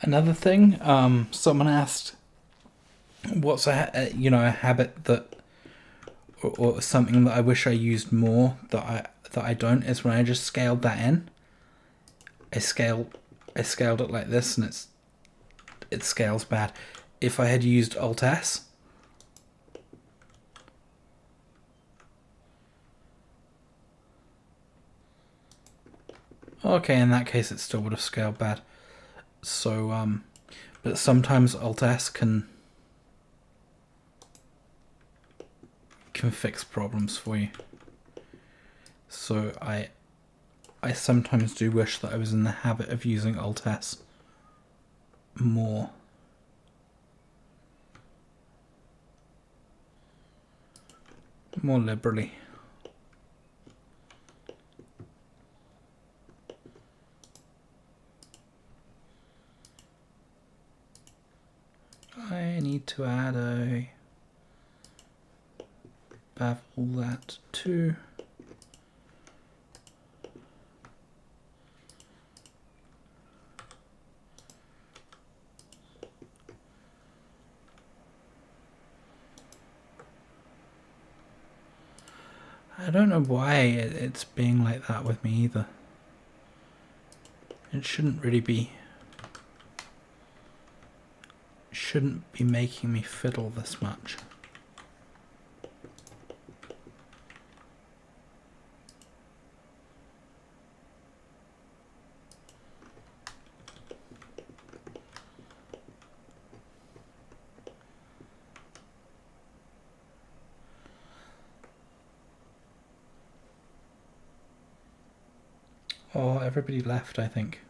Another thing, someone asked, what's a habit that, or something that I wish I used more that I don't, is when I just scaled that in. I scaled it like this, and it scales bad. If I had used Alt S, okay, in that case it still would have scaled bad. So but sometimes Alt S can fix problems for you. So I sometimes do wish that I was in the habit of using Alt S more. More liberally. I need to add a bevel that too. I don't know why it's being like that with me either. It shouldn't really be. Shouldn't be making me fiddle this much. Oh, everybody left, I think.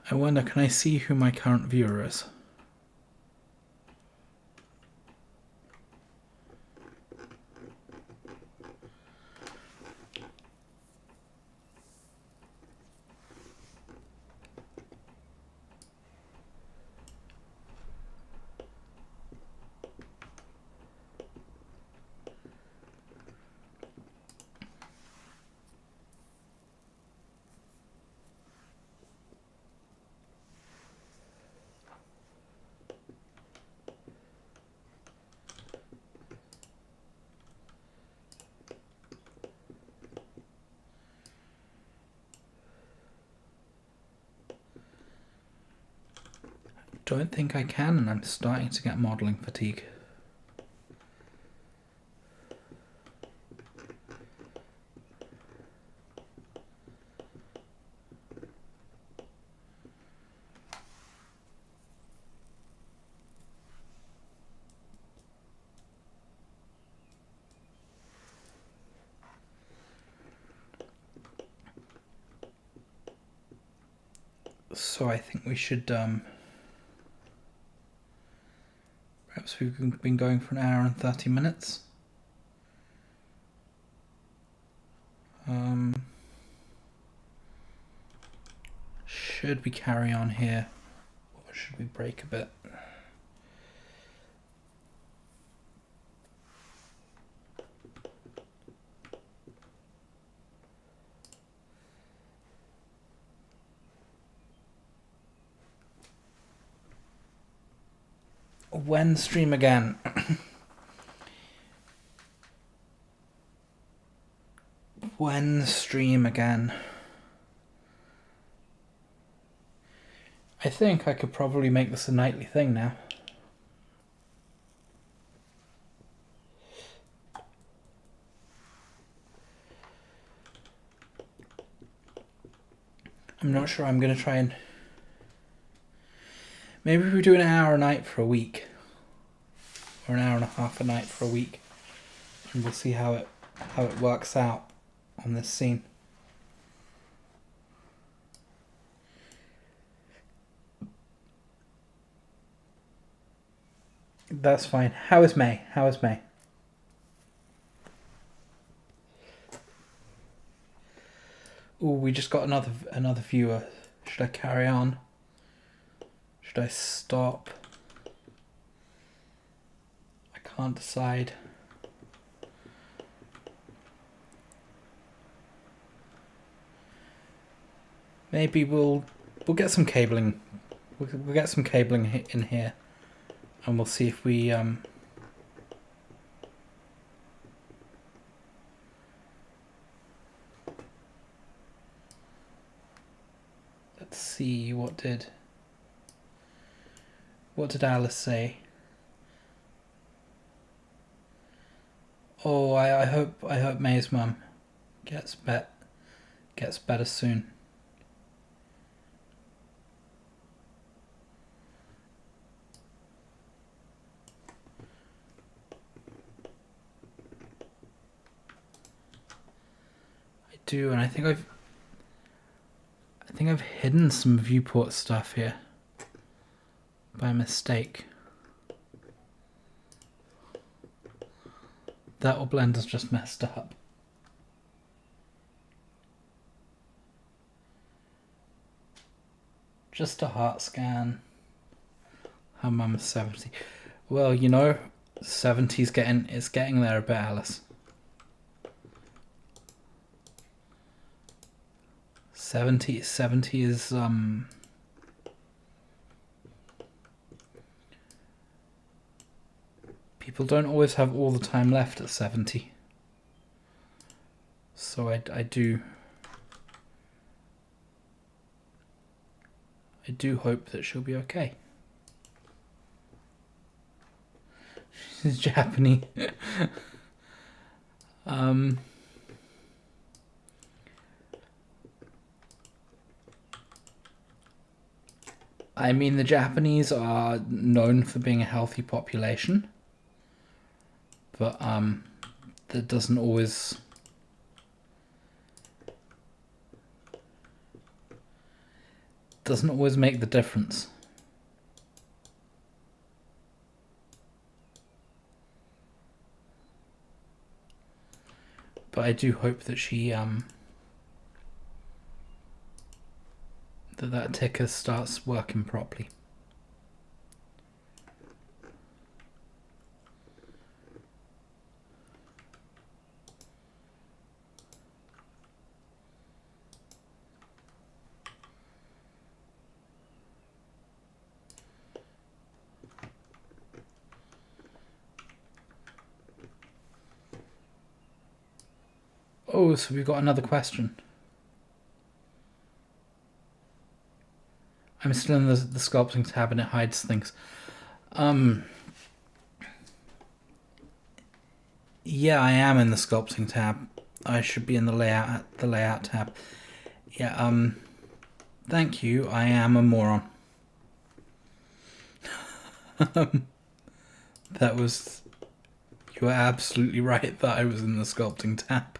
I wonder, can I see who my current viewer is? Don't think I can, and I'm starting to get modelling fatigue. So I think we should perhaps we've been going for an hour and 30 minutes. Should we carry on here, or should we break a bit? When stream again? When stream again? I think I could probably make this a nightly thing now. I'm not sure I'm going to try and... Maybe we do an hour a night for a week. Or an hour and a half a night for a week. And we'll see how it works out on this scene. That's fine. How is May? How is May? Oh, we just got another viewer. Should I carry on? Should I stop? I can't decide. Maybe we'll get some cabling. We'll get some cabling in here, and we'll see if we Let's see, what did Alice say? Oh, I hope May's mum gets better soon. I do, and I think I've hidden some viewport stuff here by mistake. That or Blender's just messed up. Just a heart scan. Her mum's 70. Well, you know, 70's getting there a bit, Alice. 70 is people don't always have all the time left at 70. So I do hope that she'll be okay. She's Japanese. I mean, the Japanese are known for being a healthy population, but that doesn't always make the difference. But I do hope that she that ticker starts working properly. Oh, so we've got another question. I'm still in the sculpting tab and it hides things. Yeah, I am in the sculpting tab. I should be in the layout tab. Yeah, thank you. I am a moron. You were absolutely right that I was in the sculpting tab.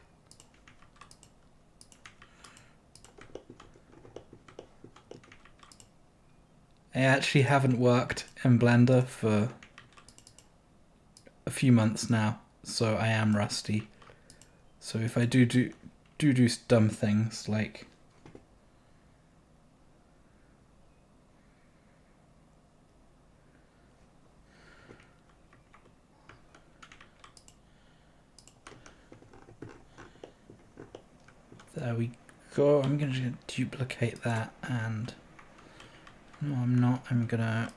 I actually haven't worked in Blender for a few months now, so I am rusty. So if I do dumb things like there we go. I'm going to duplicate that and no, I'm not. I'm going to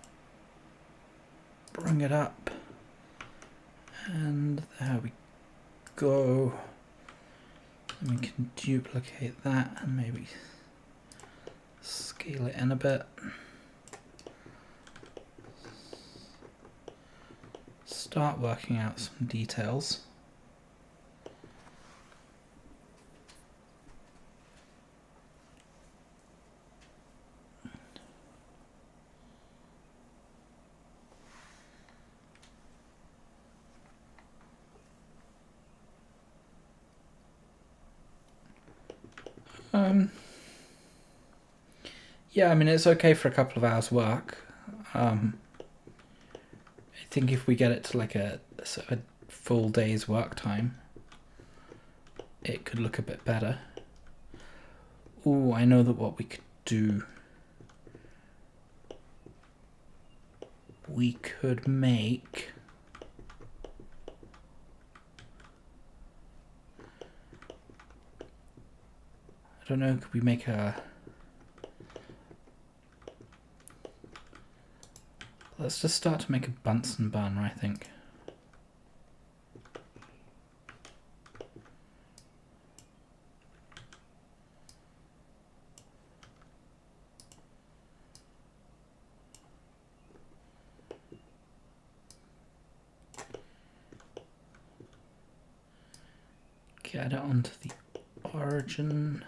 bring it up and there we go. And we can duplicate that and maybe scale it in a bit. Start working out some details. Yeah, I mean, it's okay for a couple of hours work. I think if we get it to like a full day's work time, it could look a bit better. Oh, I know that what we could do. We could make I don't know, could we make a let's just start to make a Bunsen burner, I think. get it onto the origin.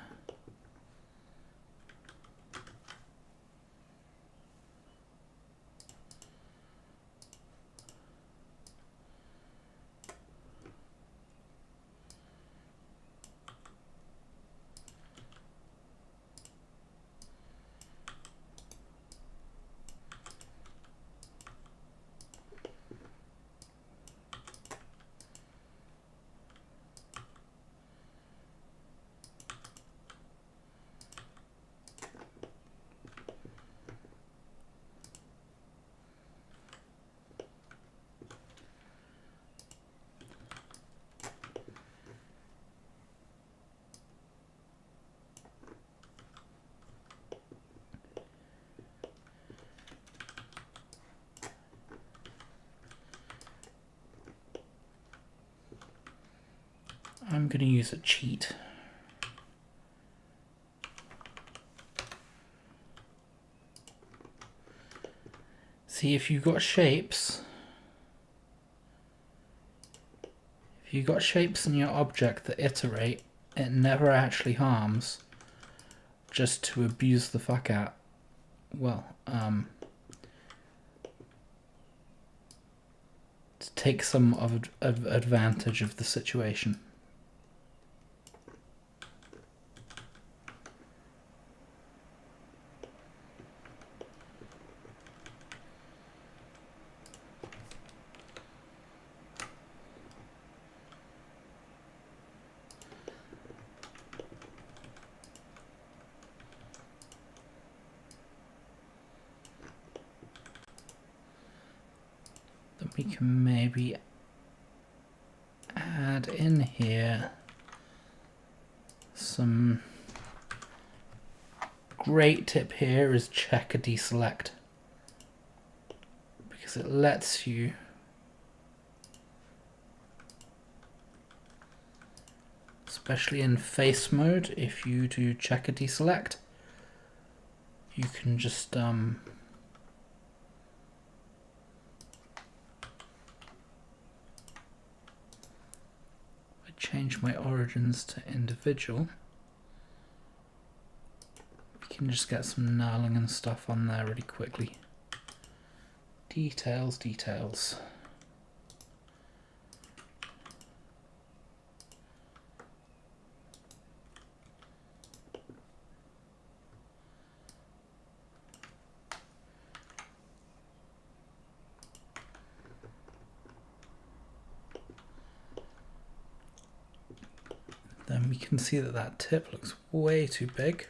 I'm going to use a cheat. See, if you've got shapes, in your object that iterate, it never actually harms just to abuse the fuck out. Well, to take some of advantage of the situation. Then we can maybe add in here some. Great tip here is check a deselect, because it lets you especially in face mode, if you do check a deselect, you can just I change my origins to individual. We can just get some knurling and stuff on there really quickly. Details, details. Then we can see that that tip looks way too big,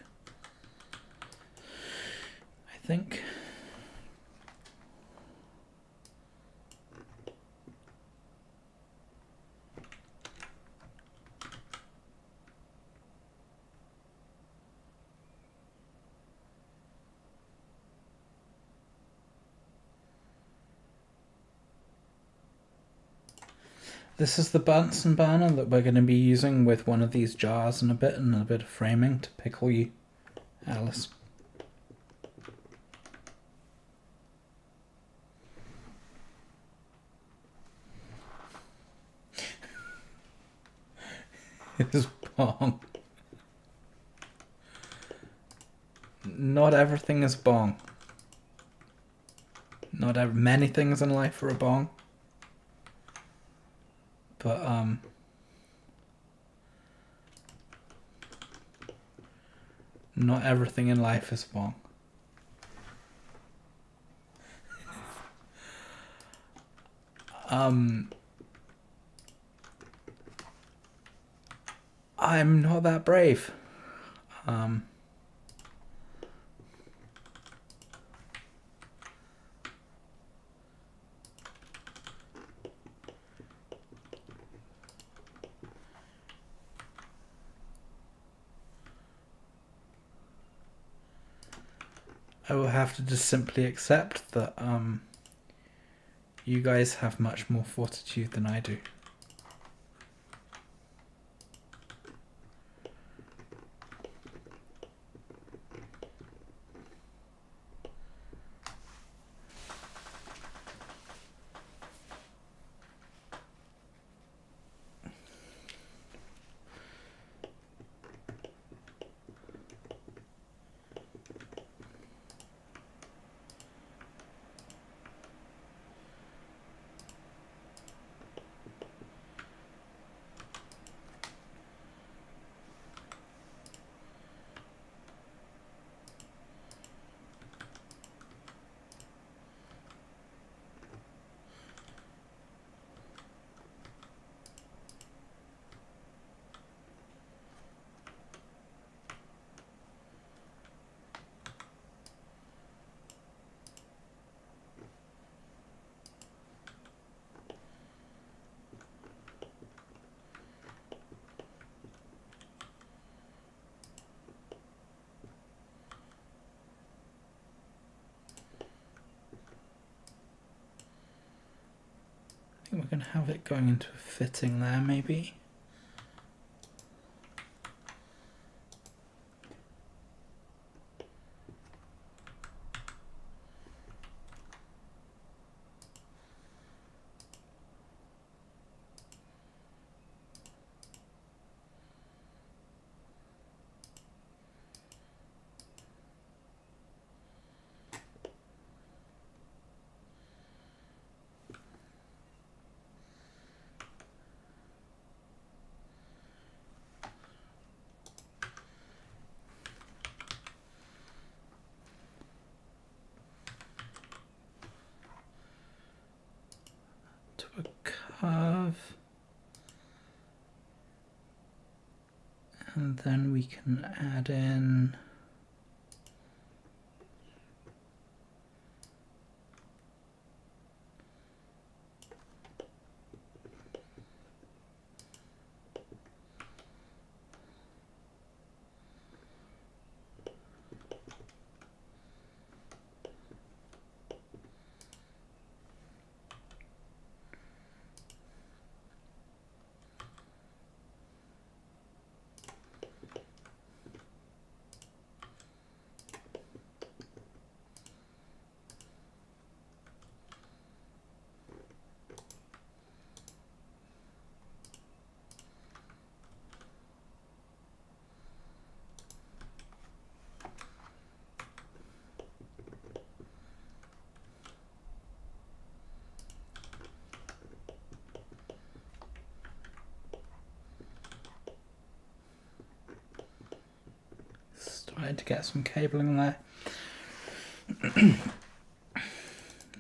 I think. This is the Bunsen burner that we're going to be using with one of these jars in a bit, and a bit of framing to pickle you, Alice. It's bong. Not everything is bong. Many things in life are a bong. But not everything in life is bong. I'm not that brave. I will have to just simply accept that you guys have much more fortitude than I do. think we're going to have it going into a fitting there, maybe. To a curve. And then we can add in starting to get some cabling there.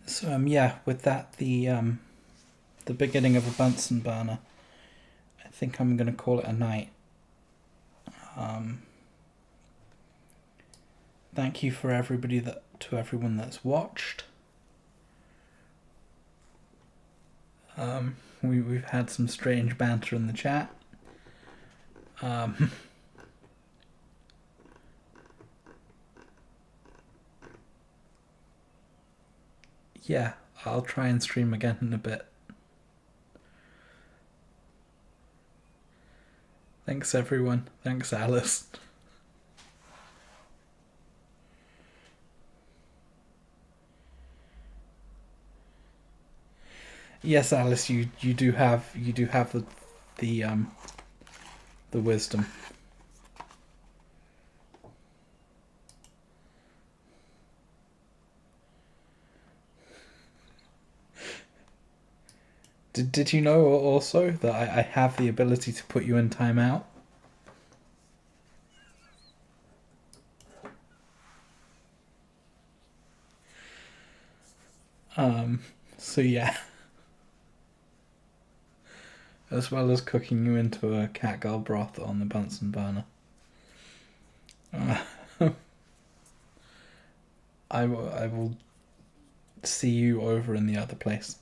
So yeah, with that the beginning of a Bunsen burner. I think I'm going to call it a night. Thank you for everyone that's watched. We've had some strange banter in the chat. Yeah, I'll try and stream again in a bit. Thanks everyone. Thanks Alice. Yes, Alice, you do have the wisdom. Did you know also that I have the ability to put you in timeout? So yeah. As well as cooking you into a catgirl broth on the Bunsen burner. I will see you over in the other place.